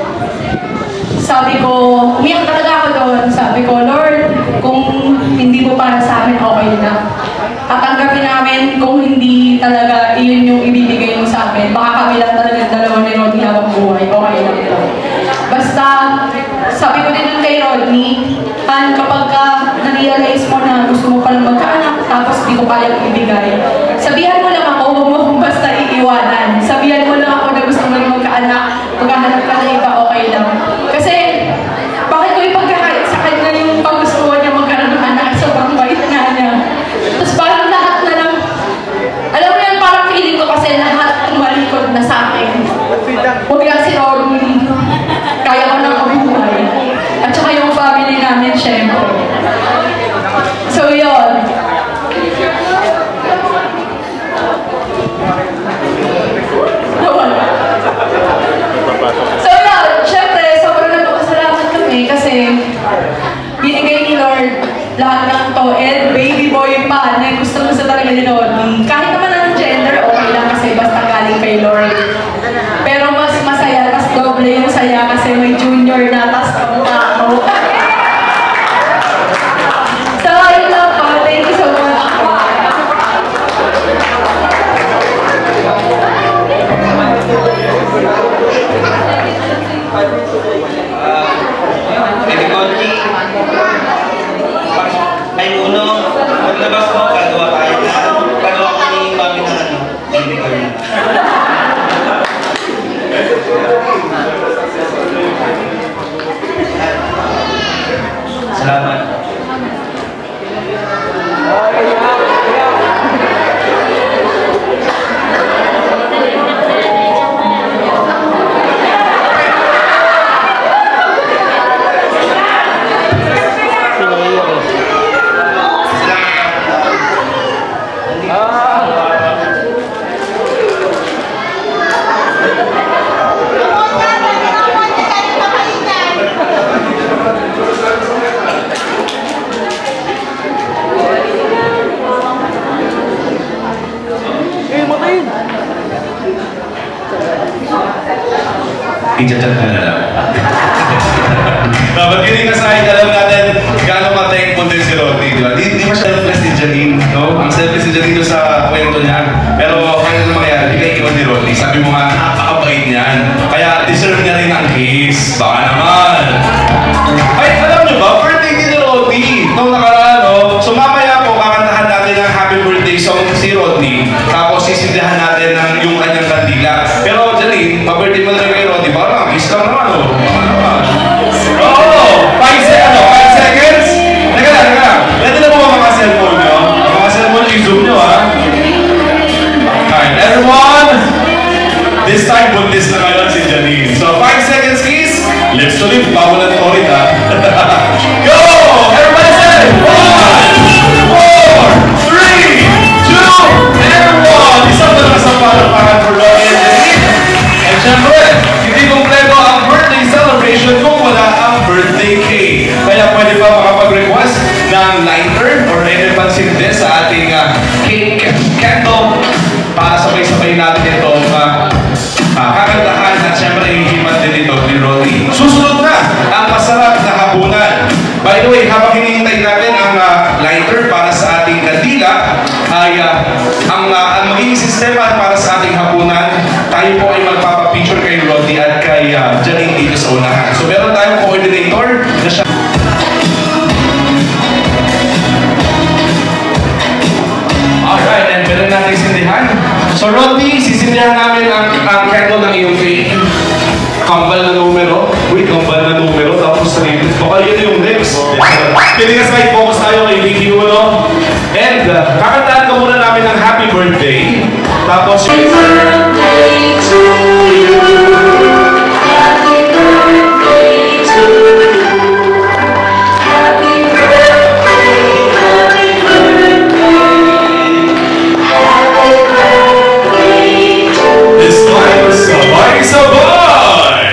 Sabi ko, umiyak talaga ako doon. Sabi ko, Lord, kung hindi mo para sa amin, okay na. Tatanggapin namin kung hindi talaga iyon yung ibibigay mo sa amin. Baka kami lang talaga dalawa ni Rodney habang buhay. Okay lang ito. Basta, sabi ko din kay Rodney, kapag na-realize mo na gusto mo palang magkaanak, tapos di ko kayang ibigay, sabihan mo lang ako, huwag mo kung basta iiwanan. Sabihan mo lang ako na gusto mo lang magkaanak, maghahanap ka ng iba, okay lang. Kasi, bakit ko ipagkakait sa kanya yung pag-gusto niya magkaroon ng anak, sobrang bait nga niya. Tapos parang lahat na lang, alam mo yan, parang feeling ko kasi lahat tumalikod na sa akin. Huwag lang si Rodney, kaya ko nang mabuhay. At saka yung family namin, syempre. So, yun. So, yun. Syempre, sobrang nagpapasalamat kami kasi binigay ni Lord lahat ng to. And baby boy pa na gusto talaga ni Lord. Kahit naman ang gender, okay lang kasi basta galing kay Lord. Pero mas masaya, tas doble yung saya kasi may junior na, tas kamukha ako. So, ayun lang po. Thank you so much po. Ay uno, maglabas mo, kagawa tayo na. Kagawa ko ni mami na ano, hindi ko na. Salamat. I-chat na lang. Dapat yun yung kasahit, alam natin gano'ng ka-thankful din si Rodney, di ba? Di masyadong si Janine, no? Ang selfless si Janine sa kwento niya. Pero kaya na mangyari, bigay ko ni Rodney. Sabi mo nga, napakabait niyan. Kaya deserve niya rin ang kiss. Baka naman. Ay, alam niyo ba? Birthday din ni Rodney. Nung nakaraan, no? So mamaya po, kakantahan natin ang happy birthday song si Rodney. Tapos sisindihan natin yung kanyang kandila. Pero Janine, pa-birthday mo na rin kay Rodney. Baka lang, kiss lang naman, no? Baka naman. Oo! 5 seconds? Teka lang. Pwede na po ba mga cellphone nyo? Mga cellphone, i-zoom nyo, ha? Alright, everyone! This time, buntis na ngayon si Janine. So, 5 seconds, kiss. Lips to lips, bawalan ko rin, ha? Go! Everybody say, 1, 4, 3, 2, and 1! Isang talaga sa parapakan for Rodney and Janine. And syempre, hindi kompleto ang birthday celebration kung wala ang birthday cake. Kaya pwede pa makapag-request ng lighter or any pansin din sa ating cake candle para sabay-sabay natin itong kakantahan at syempre hihiman din ito ni Rodney. Susunod na ang masarap na hapunan. By the way, habang hinihintay natin ang lighter para sa ating kandila, ay ang magiging sistema para sa ating hapunan, tayo po ay magpapapicture kay Rodney at kay Janine dito sa unahan. So meron tayong coordinator na siya. Alright, and meron natin sindihan. So Rodney, sisindihan namin ang candle ng iyong cake. Kambal na numero. Uy, kambal na numero. Tapos sa lips. Baka yun yung lips. Pili ka sa focus tayo kay Vicky Uno. And kakantaan ka muna namin ng happy birthday. Tapos Happy birthday to you. Happy birthday to you. Happy birthday, happy birthday. Happy birthday to you. This time, sabay-sabay!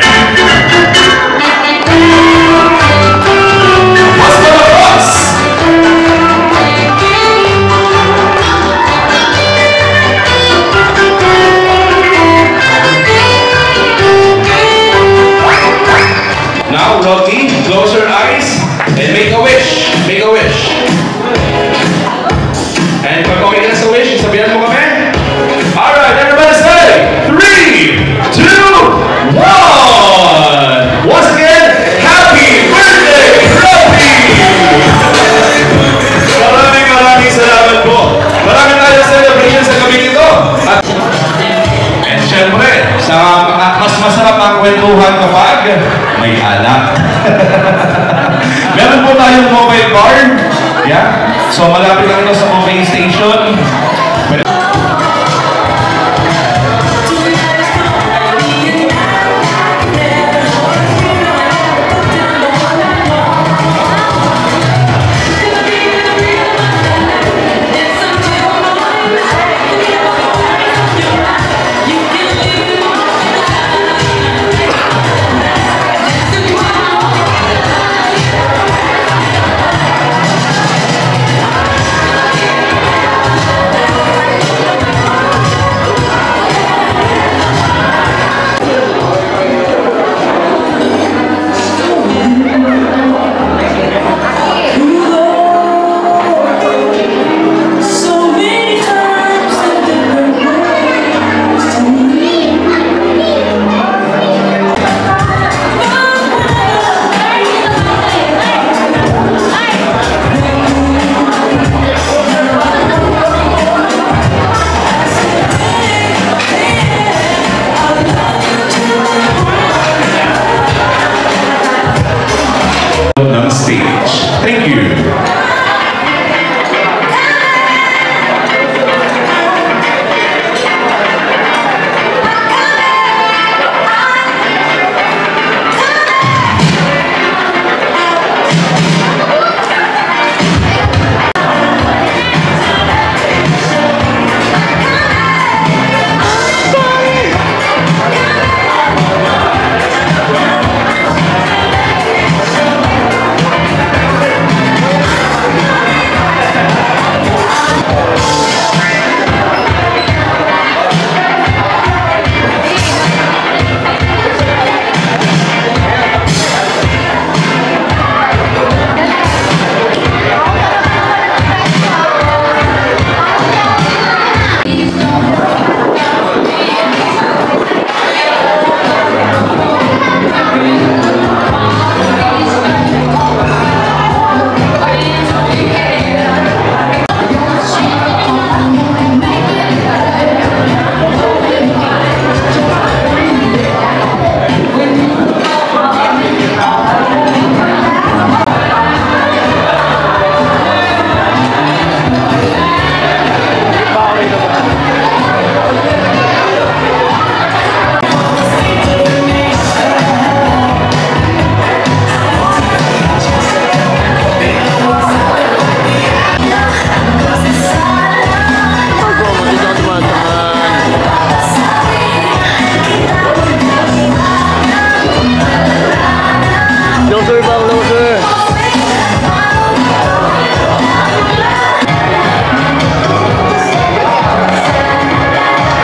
Mas malakas! Now, Rocky, close your eyes and make a wish. Make a wish. And pag okay ka na sa wish, sabihan mo kami. Alright, everybody say 3, 2, 1! Once again, happy birthday, Rocky! Maraming salamat po. Maraming tayong celebration sa gabi nito. And syempre, mas masarap ang kwentuhan kapag may alak. Meron po tayong mobile bar. Yeah? So malapit lang ito sa mobile station. Thank you.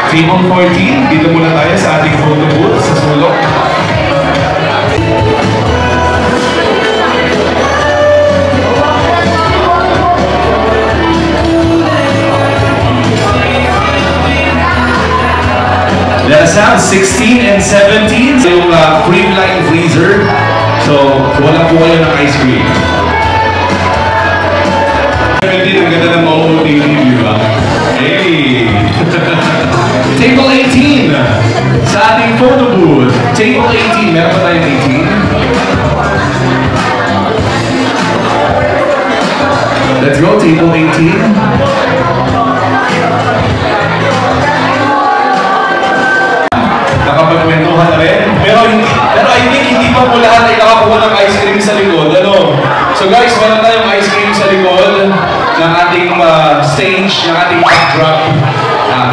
Table 14, dito muna tayo sa ating photo booth sa sulok. That's sound 16 and 17. Yung creamline freezer. So, wala po kayo ng ice cream. Ang ganda ng mauuting review, ba? Hey! Table 18 sa ating photo booth. Table 18. Meron pa tayong 18? Let's go, table 18. Nakapagkwentuhan na rin. Pero I think hindi pa po lahat ay nakakuha ng ice cream sa likod. Ano? So guys, meron tayong ice cream sa likod ng ating stage, ng ating backdrop.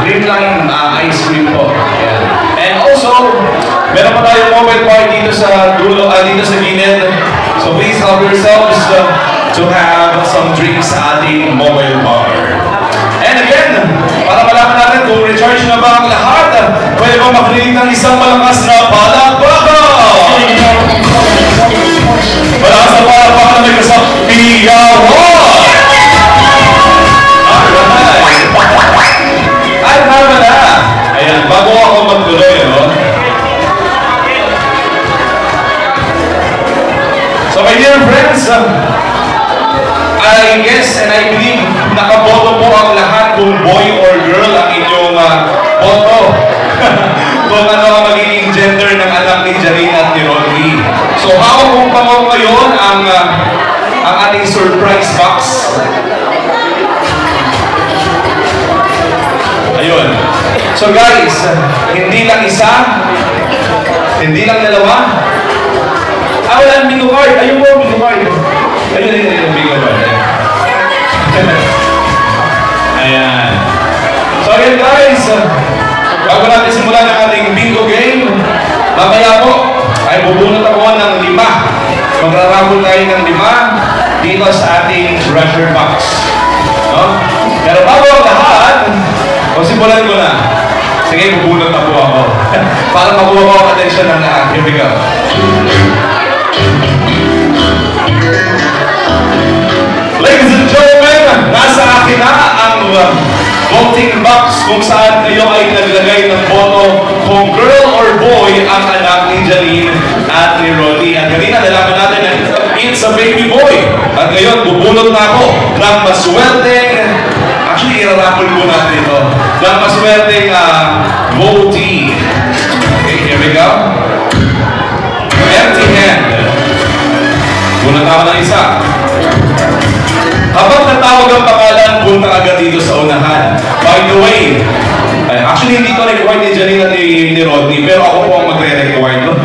Creamline ice cream po. Ayan. And also, meron pa tayong mobile bar dito sa dulo, dito sa gilid. So please help yourselves to have some drinks sa ating mobile bar. And again, para malaman natin kung recharge na ba ang lahat, pwede ba makinig ng isang malakas na palakpakan? Malakas na palakpakan na may kasama Piyawan! Ay, tama na! Ayan, bago ako magtuloy, no? So my dear friends, I guess and I believe nakaboto po ang lahat kung boy or girl ang inyong boto. Kung ano ang magiging gender ng anak ni Janine at ni Rodney. So hawak kong pangaw ngayon ang ating surprise box. Ayun. So guys, hindi lang isa, hindi lang dalawa. Wala ang bingo card. Ayun po, bingo card. Ayun, bingo card. Ayan. So again guys, bago natin simulan ang ating bingo game, mamaya po ay bubunot ako ng 5. Magrarabol tayo ng 5 dito sa ating treasure box. No? Pero bago ang lahat, simulan ko na. Sige, bubunot na po ako. Para makuha ko ang attention ng lahat. Here we go. Ladies and gentlemen, nasa akin na ang voting box kung saan kayo ay naglagay ng boto kung girl or boy ang anak ni Janine at ni Rodney. At kanina nalaman natin na it's a baby boy. At ngayon, bubunot na ako ng maswerteng, actually, irarapol ko natin ito, ng maswerteng votee. Okay, here we go. Empty hand. Bunot ako ng isa. Habang natawag ang pangalan, punta agad dito sa unahan. By the way, actually hindi ko required ni Janine at ni Rodney, pero ako po ang magre-required.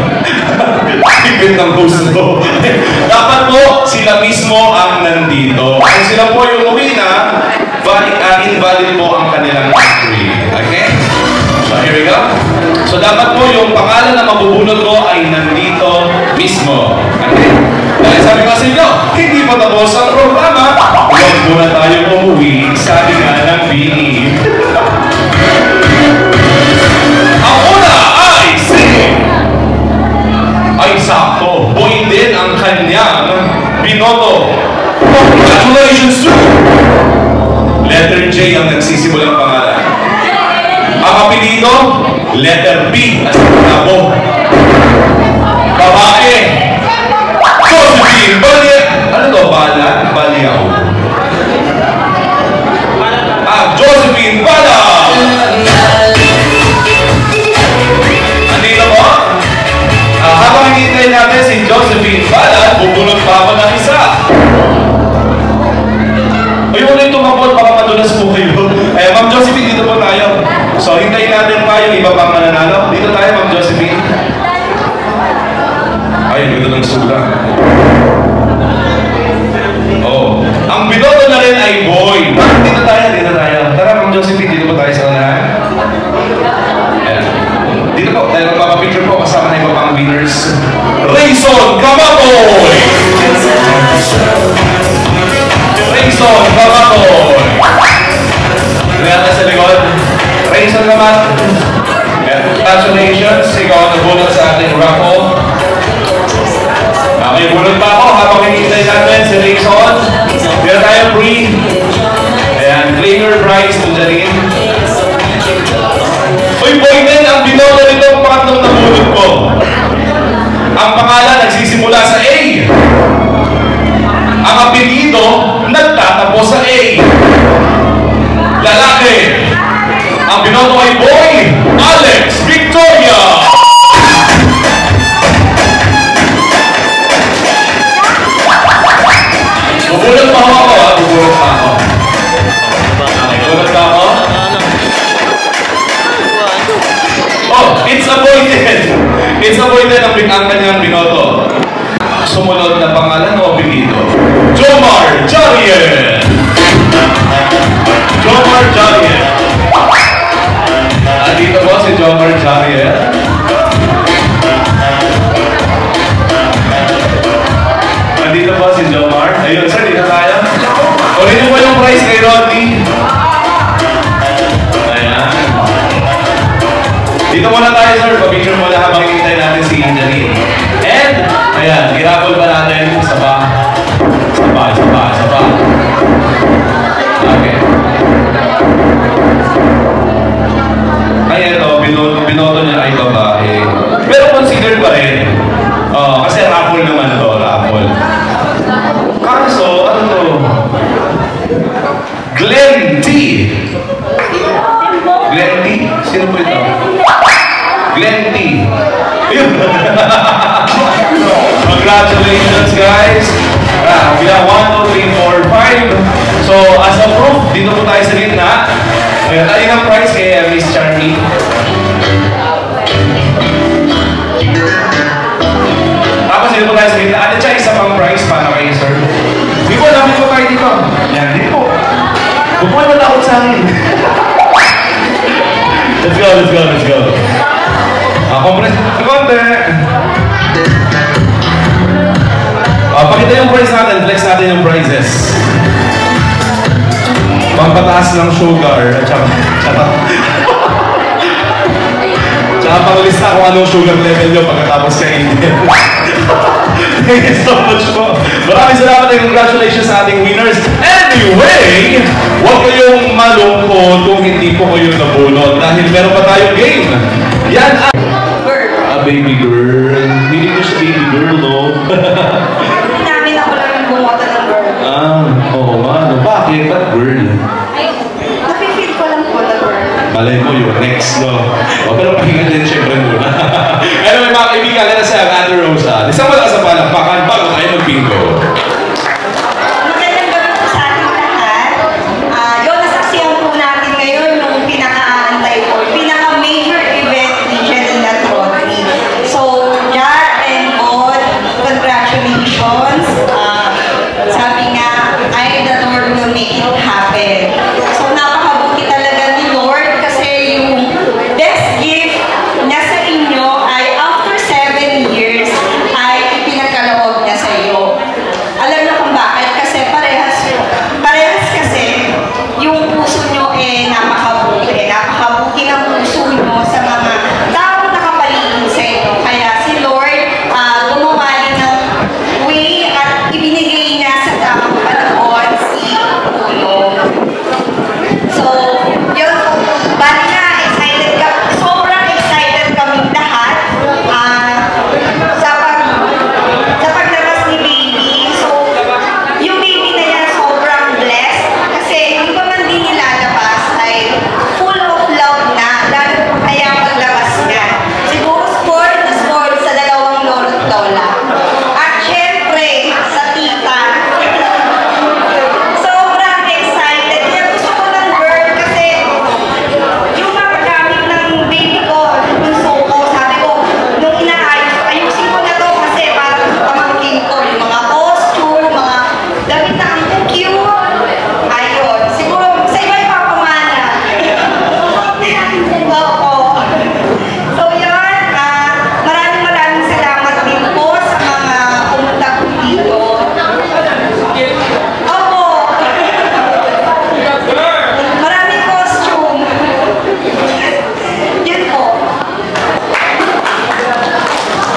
Ibig ng host ko. Dapat po, sila mismo ang nandito. Kung sila po yung umina, invalid po ang kanilang entry. Okay? So here we go. So dapat po yung pangalan na mabubunot ko ay nandito mismo. Okay? Dahil sabi ko sa inyo, hindi pa tapos ang programa, huwag muna tayo umuwi, sabi nga ng PE. Ang una ay si... Ay sakto, boy din ang kanyang binoto. Congratulations to... Letter J ang nagsisimulang pangalan. Ang apelido, letter B as in Tabo. Babae, Josephine Balia. Ano to? Baliao. Josephine Bala. Andito po. Habang hinihintay natin si Josephine Bala, bubunot pa ako ng isa. Ayun na yung tumabot, baka madulas po kayo. Ma'am Josephine, dito po tayo. So, hintayin natin pa yung iba pang mananalo. Dito tayo, Ma'am Josephine. Ay, ganda ng sula. Oh. Ang binoto na rin ay boy. Dito tayo, dito tayo. Tara, Ma'am Josephine, dito po tayo sa unahan. Ayan. Dito po, dahil magpapapicture po kasama na iba pang winners. Rayson Kamatoy! Rayson Kamatoy! Kaya sa likod. Rayson Kamatoy. Congratulations, ikaw ang nabunot sa ating raffle. Okay, bunot pa ako habang hinihintay natin si Rayson. Kaya tayo free. Ayan, claim your prize to Janine. Uy, boy din, ang binoto nito ang pangatlong nabunot ko. Ang pangalan nagsisimula sa A. Ang apelido nagtatapos sa A. Lalaki. Ang binoto ay boy, Alex Victoria. Bubunot pa ako ha, bubunot. public ang kanyang binoto. Sumunod na pangalan o apelido? Jomar Jariel! Jomar Jariel. Dito po si Jomar Jariel. Dito po si Jomar. Ayun, sir, dito tayo. Ulitin mo yung prize kay Rodney. Ayan. Dito muna tayo, sir. Pa-picture muna habang hintay natin si Janine. And, ayan, ginapol pa natin sa pa. Okay. Ay, ito, binoto niya ay babae. Pero consider pa rin. Kasi raffle naman ito, raffle. Kaso, ano to? Glenn T. Glenn T? Sino po ito? Glenn T. Congratulations, guys. Bilang 1, 2, 3, 4, 5. So, as a proof, dito po tayo sa gitna. Ngayon, tayo ng prize kay Miss Charmy. Tapos dito po tayo sa gitna. At siya, isa pang prize para kayo, sir. Di po, lapit po tayo dito. Yan, dito po. Huwag po natakot sa akin. Let's go. Compress na konti. Pakita yung prize natin. Flex natin yung prizes. Pampataas ng sugar. Tsaka panglista kung anong sugar level nyo pagkatapos kainin. Thank you so much po. Maraming salamat and congratulations sa ating winners. Anyway, huwag kayong malungkot kung hindi po kayo nabunod dahil meron pa tayong game. Yan ang... baby girl. Hindi ko siya baby girl, no? Namin ako lang yung bumota ng girl. Oo nga. No? Bakit? Ba't girl? Napifeel ko lang po na girl. Malay mo yung next, no? Pero pahinga din siyempre muna. Anyway, mga kaibigan, let us have Ate Rosa. Isang wala sa palakpakan bago tayo mag-bingo. Magandang gabi po sa ating lahat. Yun, nasaksiyan po natin ngayon yung pinaka-aantay po. Pinaka-major event ni Janine at Rodney. So, Jar and Maud, congratulations. Sabi nga, the Lord will make it happen. So, napakabuti talaga ni Lord kasi yung best gift niya sa inyo ay after 7 years ay ipinagkaloob niya sa iyo. Alam niyo kung bakit? Kasi parehas kasi yung puso niyo napakabuti. Napakabuti ng puso niyo sa mga taong nakapaligid sa inyo. Kaya si Lord gumawa din ng way at ibinigay niya sa tamang panahon si Uno. So, yun po. Bali na, excited ka. Sobrang excited kaming lahat sa paglabas ni baby. So, yung baby na yan sobrang blessed kasi yung pa man din nilalabas ay full of love na. Lalo kaya paglabas niya. Siguro spoiled sa dalawang lolo't lola. At syempre, sa tita. Sobrang excited. Kaya gusto ko ng girl kasi yung mga gamit ng baby ko, bunso ko, sabi ko, nung ayusin ko na to kasi parang pamangkin ko, yung mga costume, mga damit na ang cute. Ayun. Siguro sa iba ipapamana. Oo. So yun, maraming salamat din po sa mga pumunta po dito. Opo. Maraming costume. Yun po.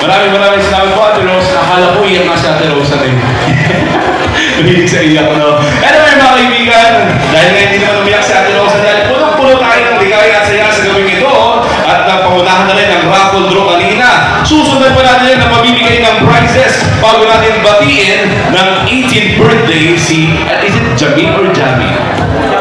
Maraming salamat po, Ate Rose. Akala ko iyak nga si Ate Rose natin. Nahilig sa iyak, no? Anyway, mga kaibigan, dahil nga hindi naman umiyak si Ate Rose, dahil punong-puno tayo ng ligay at saya sa gawing ito, at napangunahan na rin ang raffle draw kanina. Susunod pa natin yan na mabibigay ng prizes bago natin batiin ng 18th birthday si, is it Jamil or Jamil?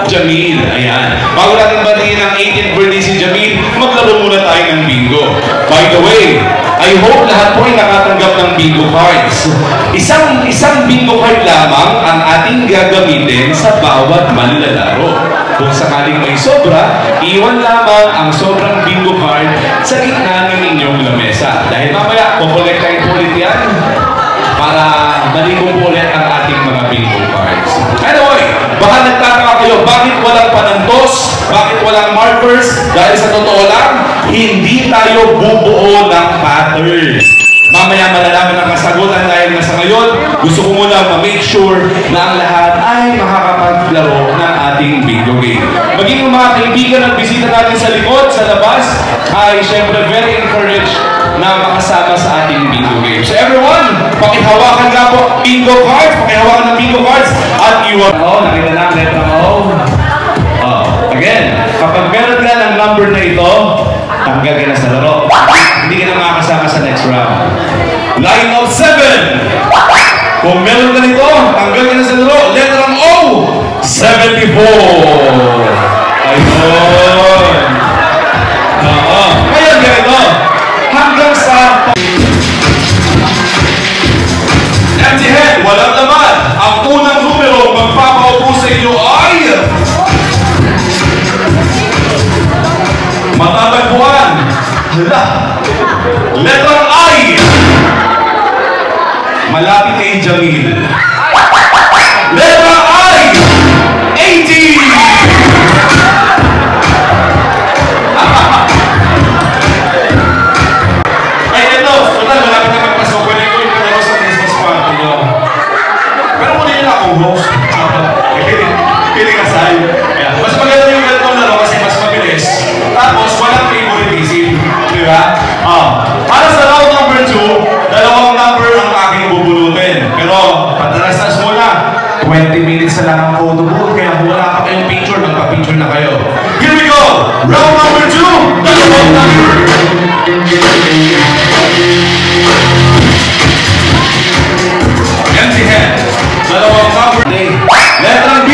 Jamil, ayan. Bago natin batiin ng 18th birthday si Jamil, maglaro muna tayo ng bingo. By the way, I hope lahat po ay nakatanggap ng bingo cards. Isang bingo card lamang ang ating gagamitin sa bawat manlalaro. Kung sakaling may sobra, iwan lamang ang sobrang bingo card sa gitna ng inyong lamesa. Dahil mamaya, kukolekta balikin po ulit ang ating mga bingo cards. Anyway, baka nagtataka kayo, bakit walang panantos? Bakit walang markers? Dahil sa totoo lang, hindi tayo bubuo ng pattern. Mamaya malalaman ang kasagutan dahil nga sa ngayon, gusto ko muna ma-make sure na ang lahat ay makakapaglaro ng ating bingo game. Maging mga kaibigan at bisita natin sa likod, sa labas, ay syempre very encouraged na makasama sa ating bingo game. So everyone, pakihawakan nga po bingo cards, pakihawakan ng bingo cards at iwan. Nakita na ang letra O. Again, kapag meron ka ng number na ito, tanggal ka na sa laro. Hindi ka na makakasama sa next round. Line of 7. Kung meron ka nito, tanggal ka na sa laro. Letrang O, 74. Ayun. Ngayon ganito. Hanggang sa empty head, walang laman. Ang unang numero magpapaupo sa inyo ay matatagpuan. Letter I. Malapit kay Jamil. Letter I. 80. Ay, ito. Total, malapit na magpasok. Pwede ko yung kalaro sa Christmas party nyo. Pero muna yun akong host. Pili kasal. Mas maganda yung ganitong laro kasi mas mabilis. Tapos, walang favoritism. Diba? Para sa round number 2, dalawang number ang aking bubulutin. Pero, patarasas muna. 20 minutes na lang ang photo booth. Kaya kung wala pa kayong picture, magpa-picture na kayo. Here we go! Round number 2, dalawang number. Empty head. Dalawang number. Letter B,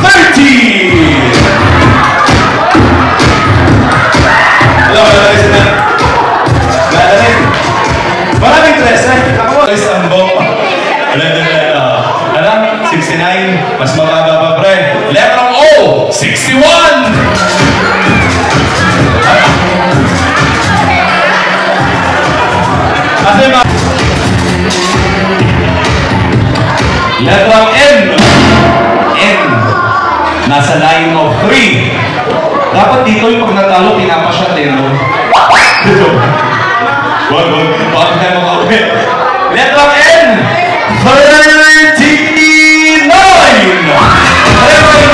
30. Maraming tres eh. Ako mo, Istanbul. Alam, 69. Mas mababa pa pre. Letrang O, 61. Letrang N. N. Nasa line of 3. Dapat dito yung pag natalo, pinapashot eh, no? Wag. Bakit tayo makauwi? Letrang N. 39! Letrang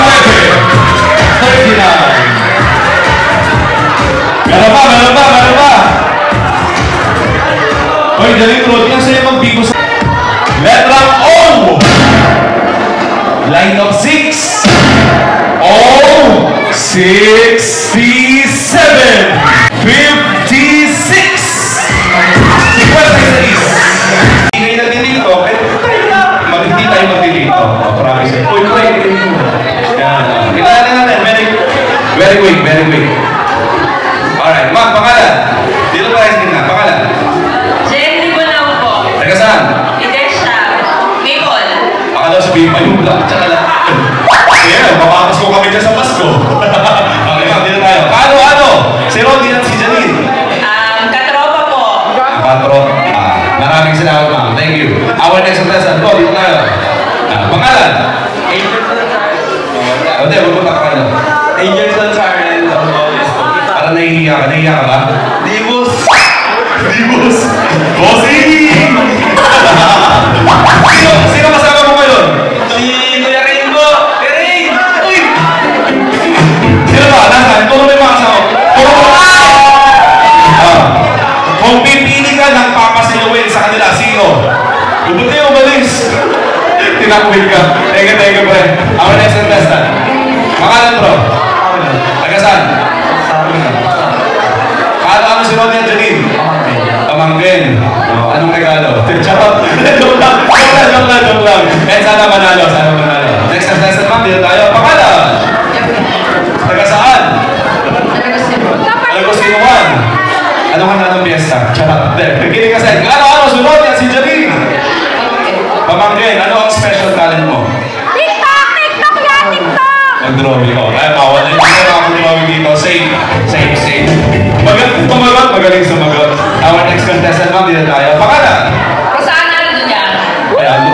39. Meron pa. Hoy, dali trot. Yan sa'yo magbigo sa... Letrang O. Line of 6. O. 67. 56. Hindi kayo nagdilito, hindi tayo magdilito. Promise. Uy, kilala natin. Very quick. Alright, Ma'am, pangalan. Dito pa rin na, pangalan. Jenny Bonao po. Taga saan? Idesha. Bicol. Baka daw sabihin pa yung black. Tsaka lang. Yeah, makakas ko kami dyan sa Pasko. Okay, Ma'am, dito tayo. Ano? Si Roddy at si Janine. Katropa po. Katropa. Maraming salamat, Ma'am. Thank you. Our next contestant po, dito tayo. Pangalan? Hindi, huwag mo takpan. Angel Sanzaren. Parang nahihiya ka ba? Dibus. Bossing! Sino kasama mo ngayon? Kuya Ringo. Ring! Uy! Sino ba? Nasaan? Tulong mo yung mga kasama. Kung pipili ka ng papasilawin sa kanila, sino? Buti yung umalis. Tinakwil ka. Teka, pre. Our next contestant. Pangalan, bro? Taga saan? Ano si Roddy at Janine? Pamangkin. Anong regalo? Joke lang. Eh, sana manalo. Next contestant, Ma'am. Dito tayo. Pangalan? Taga saan? Agustino 1. Anong handa ng piyesta? Charot. Kikinig kasi. Ano? Si Roddy at si Janine. Pamangkin, ano ang special talent mo? TikTok yan, TikTok! Mag-drawing ko. Ay, bawal na yung mag-drawing dito. Safe. Magaling sumagot. Our next contestant, Ma'am, dito tayo. Pangalan? Rosana Ludunya. Ayan,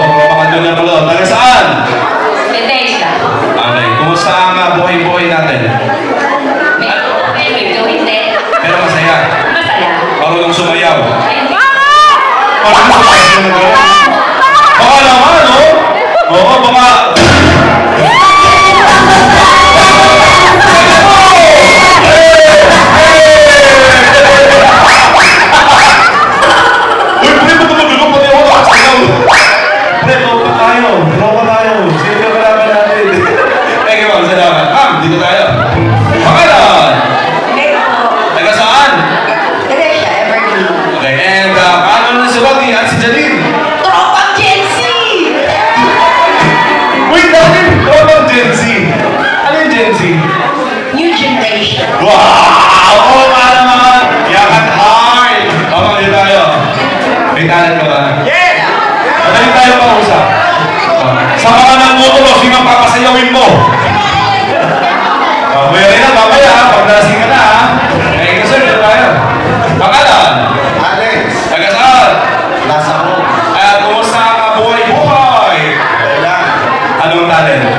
na gano'n. Baka naman, no? Oo, baka... Dito tayo. Pangalan? Taga saan? Okay, and paano na si Rodney at si Janine? Tropang Gen Z! Wait, natin! Tropang Gen Z. Ano yung Gen Z? New generation. Wow! Oo nga naman! Yakan hard! Okay, dito tayo. May talent ka ba? Yeah! Madali tayo pausap. Sa mga nangutulog, sino ang papasayawin mo? Mamaya na, mamaya ha. Pag nalasing ka na ha. Eh, sir, dito tayo. Pangalan? Alex. Taga saan? Lasa ko. Kumusta ang buhay-buhay? Wala. Anong talent?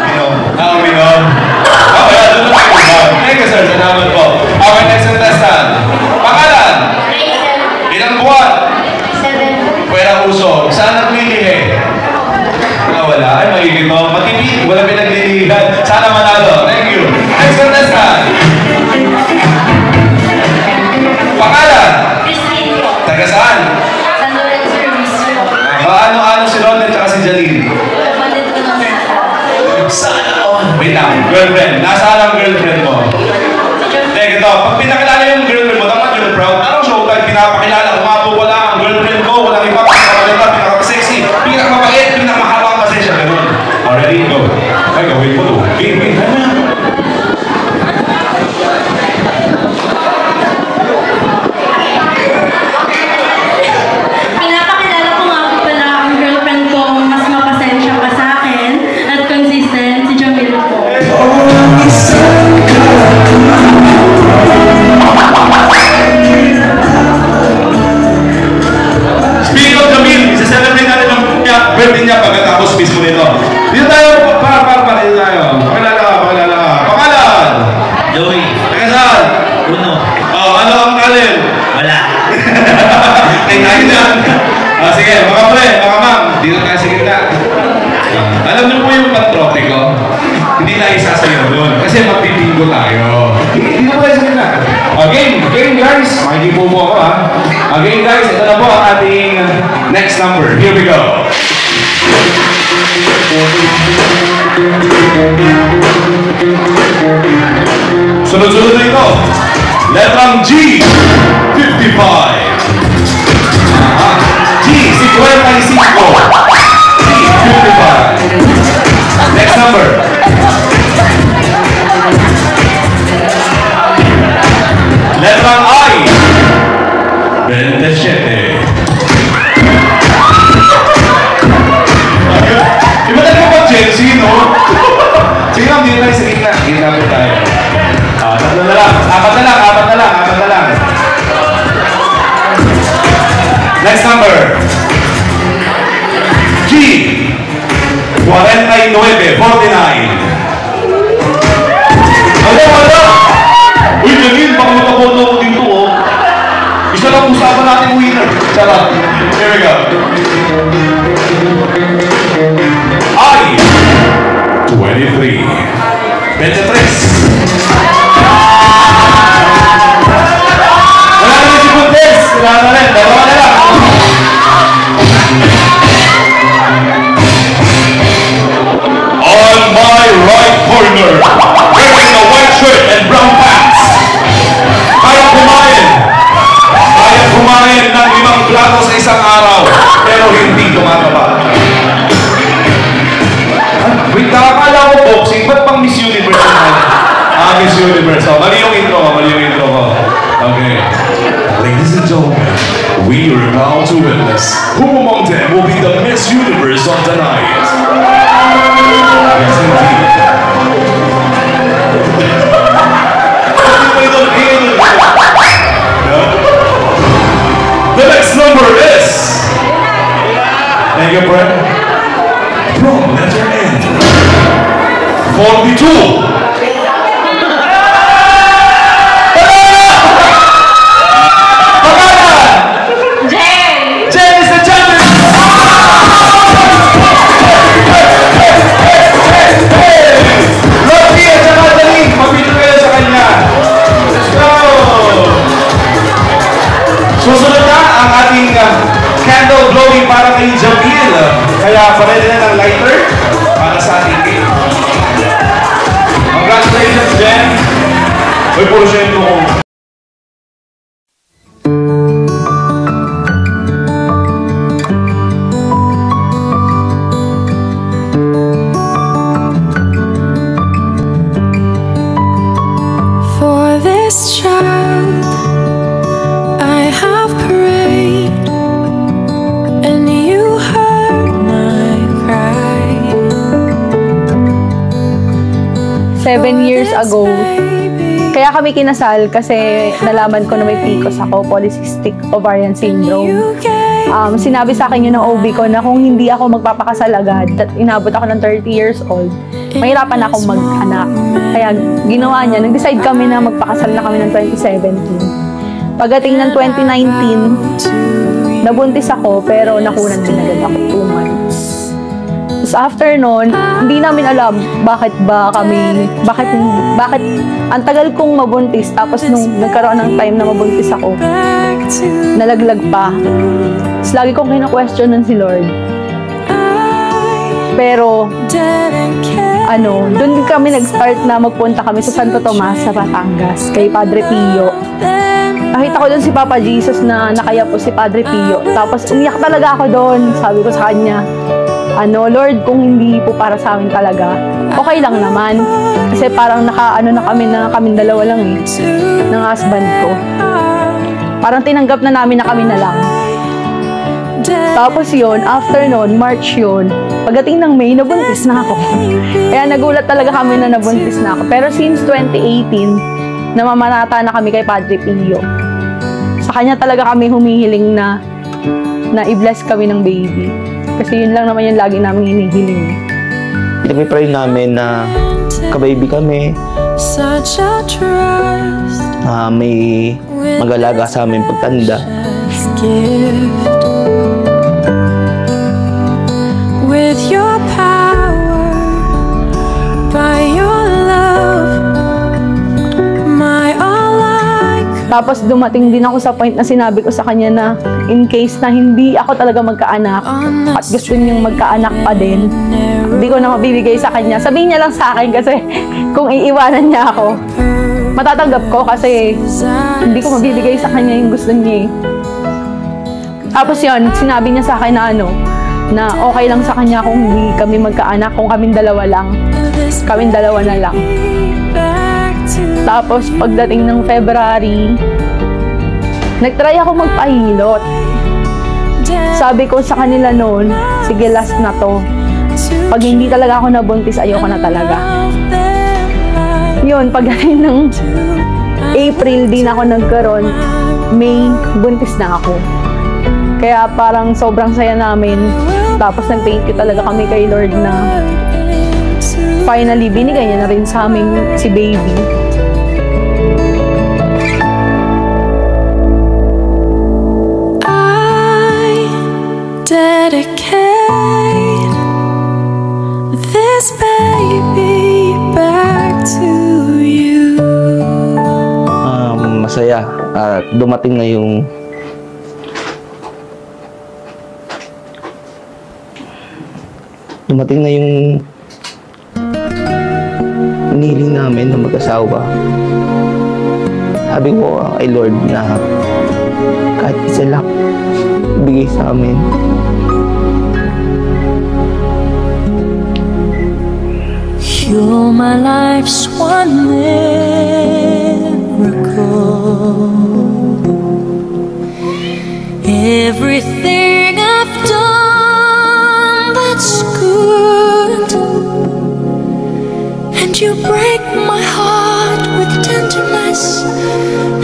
Minom. Minom. Okay, doon na tayo. Thank you, sir. Salamat po. Okay, next contestant. Pangalan? Ilang buwan? 7. Pwera uso. Saan naglilihi? Wala. Ay, magiging mo. Matipid. Wala pinaglilihan. Sana manalo. Thank you. Next contestant. Pangalan? Christine po. Taga saan? San Lorenzo Service po. Ano si Rodney at si Janine? Kapatid ko naman. Sana all. Wait lang. Girlfriend. Nasaan ang girlfriend mo? Teka ito. Pag pinakilala yung girlfriend mo, dapat you're proud. Anong showtime pinapakilala? Kung nga po wala ang girlfriend ko, walang iba, pinakamalita, pinaka-sexy, pinakamabait, pinakamahaba ang pasensya. Ganun. Already? Go. Ay, gawin mo to. Wait. Pinapakilala ko nga po pala ang girlfriend ko mas mapasensya pa sa akin at consistent, si Jamil po. Speaking of Jamil, isa-celebrate natin ang birthday niya pagkatapos mismo nito. Dito tayo, dito tayo. Pakilala ka. Pangalan? Joey. Taga saan? Uno. Ano ang talent? Wala. Tayo na. Sige, mga pre, mga ma'am, dito tayo sa gitna. Alam niyo po yung patrote ko? Hindi na isasayaw doon kasi magpipingo tayo. Dito po tayo sa gitna. Game guys. Makinig po ako ha. Game guys, ito na po ang ating next number. Here we go. Sunod-sunod na ito. Letrang G, 55. G, 55. G, 55. Next number. Letrang I, 27. Iba talaga ba Gen Z, no? Sige lang, dito tayo sa gitna. Gitna po tayo. Tatlo na lang. Apat na lang. Next number. G. 49. Wala. Uy, Janine, baka makaboto ako dito, oh. Isa lang usapan natin winner. Charot. Here we go. I. 23. 23. Wala na si Bundes. Wala na rin. Dalawa na lang. On my right corner, wearing a white shirt and brown pants. Kaya kumain ng 5 plato sa isang araw, pero hindi tumataba. Wait, nakakala ko boxing, ba't pang Miss Universe naman? Miss Universe. Mali yung intro ko. Okay. Ladies and gentlemen, we are about to witness who among them will be the Miss Universe of the night. Yes, indeed. The next number is... Thank you, Brett. From letter N. 42. Jen is the champion para kay Jamil. Kaya parede na ng lighter para sa ating cake. Congratulations, Jen. May porsyento ko. For this child, I have prayed, and you heard my cry. 7 years ago, kaya kami kinasal kasi nalaman ko na may PCOS ako, polycystic ovarian syndrome. Sinabi sa akin yun ng OB ko na kung hindi ako magpapakasal agad at inabot ako ng 30 years old, mahirapan akong mag-anak. Kaya ginawa niya, nag-decide kami na magpakasal na kami ng 2017. Pagdating ng 2019, nabuntis ako pero nakunan din agad ako 2 months. Tapos after nun, hindi namin alam bakit ang tagal kong mabuntis, tapos nung nagkaroon ng time na mabuntis ako, nalaglag pa. Tapos lagi kong kina-question nun si Lord. Pero, doon kami nag-start na magpunta kami sa Santo Tomas sa Batangas, kay Padre Pio. Nakita ko doon si Papa Jesus na nakayapo si Padre Pio. Tapos umiyak talaga ako doon. Sabi ko sa kanya, Lord, kung hindi po para sa amin talaga, okay lang naman. Kasi parang na kaming dalawa lang ng husband ko. Parang tinanggap na namin na kami na lang. Tapos yun, after nun, March yun, pagdating ng May, nabuntis na ako. Kaya nagulat talaga kami na nabuntis na ako. Pero since 2018, namamanata na kami kay Padre Pio. Sa kanya talaga kami humihiling na i-bless kami ng baby. Kasi yun lang naman yung lagi namin hinihiling. Pinag-pray namin na kababy kami, may mag-alaga sa amin pagtanda. With your power, by your love, my all I could. Tapos dumating din ako sa point na sinabi ko sa kanya na in case na hindi ako talaga magkaanak at gusto niyang magkaanak pa din, hindi ko na mabibigay sa kanya. Sabihin niya lang sa akin kasi kung iiwanan niya ako, matatanggap ko kasi hindi ko mabibigay sa kanya yung gusto niya. Tapos yun, sinabi niya sa akin na okay lang sa kanya kung hindi kami magkaanak, kung kaming dalawa lang. Kaming dalawa na lang. Tapos pagdating ng February, nagtry ako magpahilot. Sabi ko sa kanila noon, sige, last na to. Pag hindi talaga ako nabuntis, ayoko na talaga. Yun, pagdating ng April din ako nagkaroon, May, buntis na ako. Kaya parang sobrang saya namin. Tapos nag-thank you talaga kami kay Lord na finally binigay niya na rin sa amin si baby. I dedicate this baby back to you. Masaya at dumating na yung hinihiling namin na mag-asawa. Sabi ko kay Lord na kahit isa lang ibigay sa amin. You're my life's one miracle. Everything I've done that's good, and you break my heart with tenderness,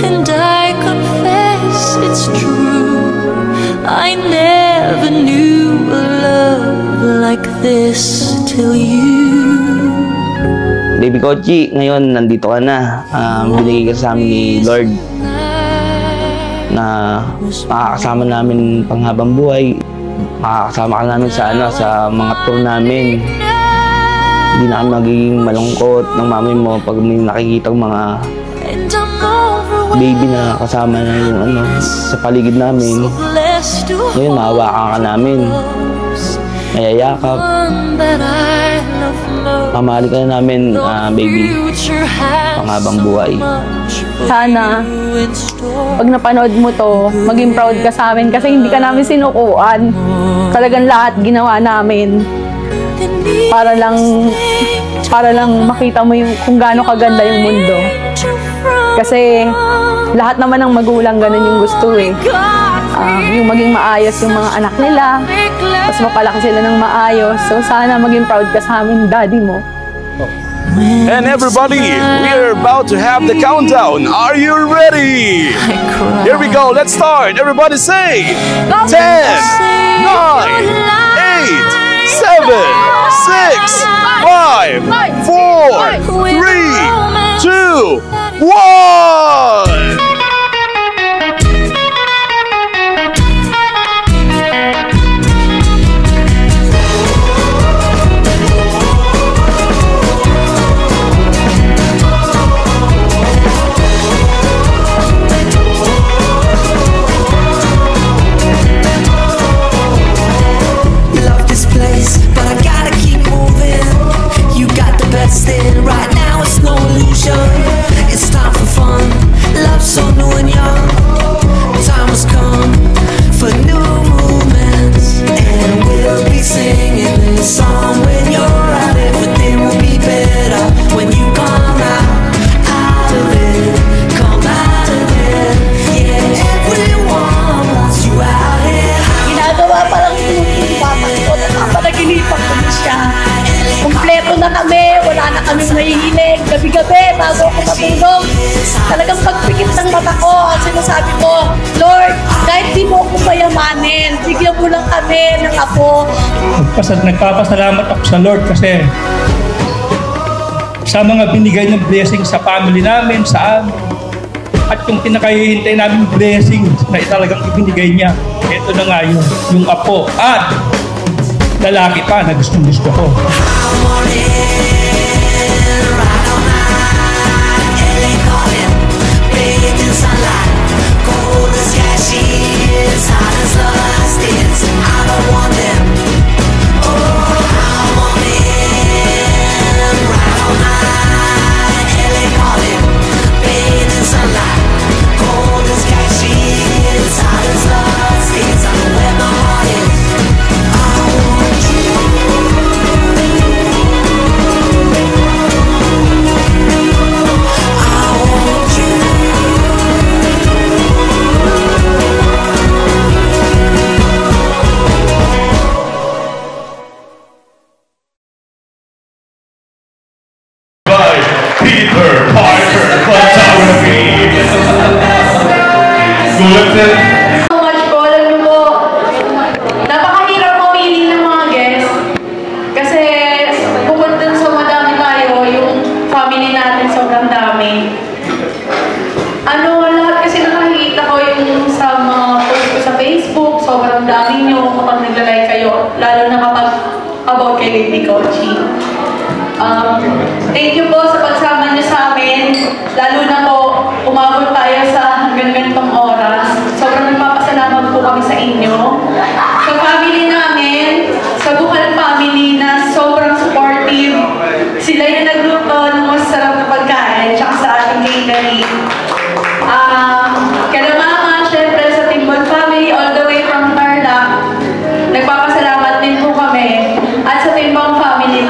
and I confess it's true. I never knew a love like this till you. Baby Kochi, ngayon nandito ka na. Binigay ka sa amin ni Lord na makakasama namin panghabang buhay. Makakasama ka namin sa mga tour namin. Hindi na kami magiging malungkot ng mami mo pag may nakikita mga baby na kasama na yung sa paligid namin. Ngayon, mahawakan ka namin. Mayayakap. Mamahali ka na namin, baby. Panghabang buhay. Sana, pag napanood mo to, maging proud ka sa amin kasi hindi ka namin sinukuan. Talagang lahat ginawa namin. Para lang makita mo yung kung gaano kaganda yung mundo. Kasi lahat naman ng magulang ganun yung gusto eh. Yung maging maayos yung mga anak nila, tapos mapalaki sila ng maayos. So sana maging proud ka sa amin, daddy mo. And everybody, we are about to have the countdown. Are you ready? Here we go. Let's start. Everybody say 10, 9, 8, 7, 6, 5, 4, 3, 2, 1. Right now it's no illusion. It's time for fun. Love so new and young. Time has come for new movements, and we'll be singing this song. When you're out, everything will be better. When you come out of it, come out of it. Yeah, everyone wants you out here. Ginagawa pa lang yung bata ko na napanaginipan ko na siya. Kompleto na kami, wala na kaming nahihiling. Gabi-gabi, bago ako matulog, talagang pagpikit ng mata ko, at sinasabi ko, Lord, kahit di mo ako payamanin, bigyan mo lang kami ng apo. Nagpapasalamat ako sa Lord kasi sa mga binigay ng blessing sa family namin, sa amin, at yung pinakahihintay namin blessing na talagang ibinigay niya, ito na nga yung apo. At lalaki pa na gustong-gusto ko. So much po, alam niyo po, napakahirap mamili ng mga guests kasi bukod dun sa madami tayo, yung family natin sobrang dami. Lahat kasi nakikita ko yung sa mga post ko sa Facebook, sobrang dami nyo kapag naglalike kayo, lalo na kapag about kay Lady Kochi. Thank you po sa pagsama niyo sa amin, lalo na po umabot tayo sa hanggang ganitong oras. Sobrang nagpapasalamat po kami sa inyo. Sa family namin, sa Bukal family na sobrang supportive. Sila yung nagluto ng masarap na pagkain, tsaka sa ating catering. Kaya mama, syempre sa Timbol family, all the way from Tarlac, nagpapasalamat din po kami. At sa Timbang family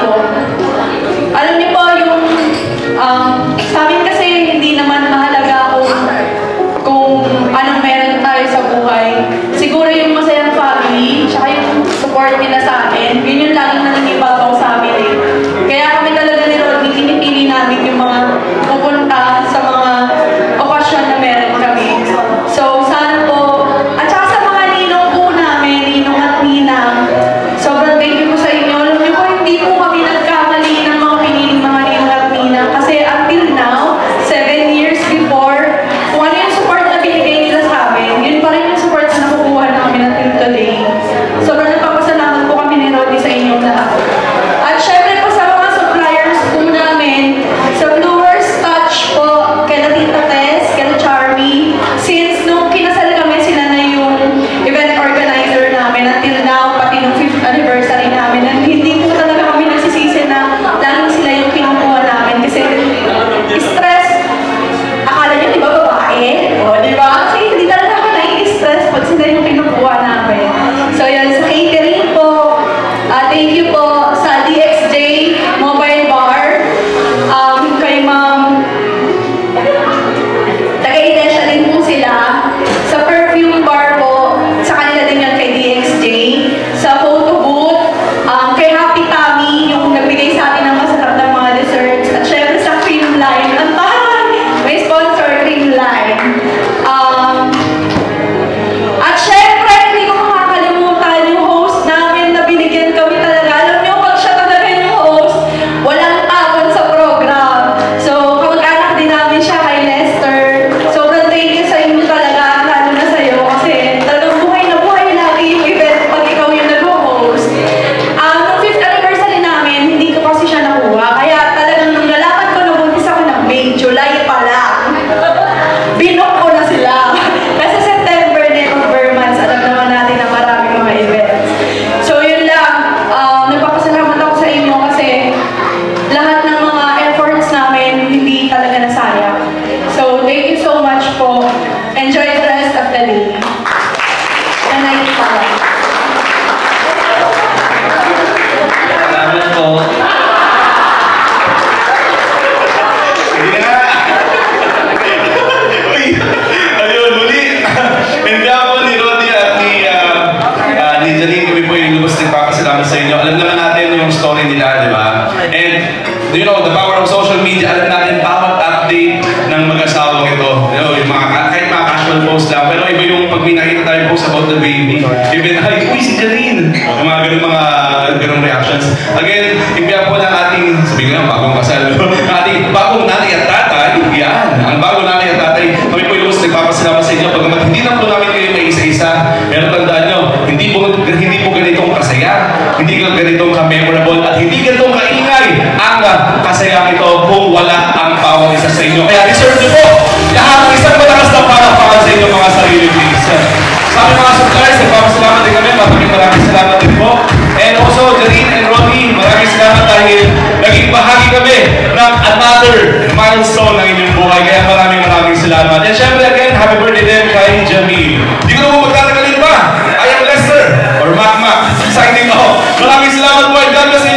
salamat sa inyo. Pagkamat hindi na po namin kayo may isa-isa, pero tandaan nyo, hindi po ganitong kasaya, hindi po ganitong ka-memorable, at hindi ganitong kaingay ang kasaya ito kung wala ang bawang isa sa inyo. Kaya deserve nyo po lahat ng isang malakas na palakpakan sa inyo mga sarili, please. Sa aming mga suppliers, nagpapasalamat din kami. Maraming salamat din po. And also, Jareen and Ronnie, maraming salamat dahil naging bahagi kami ng another milestone ng inyong buhay. Kaya maraming salamat. And syempre again, happy birthday din kay Jamil. Hindi ko na po magtatagalin pa. I am Lester or Mac. Exciting ako. Maraming salamat po and God bless you.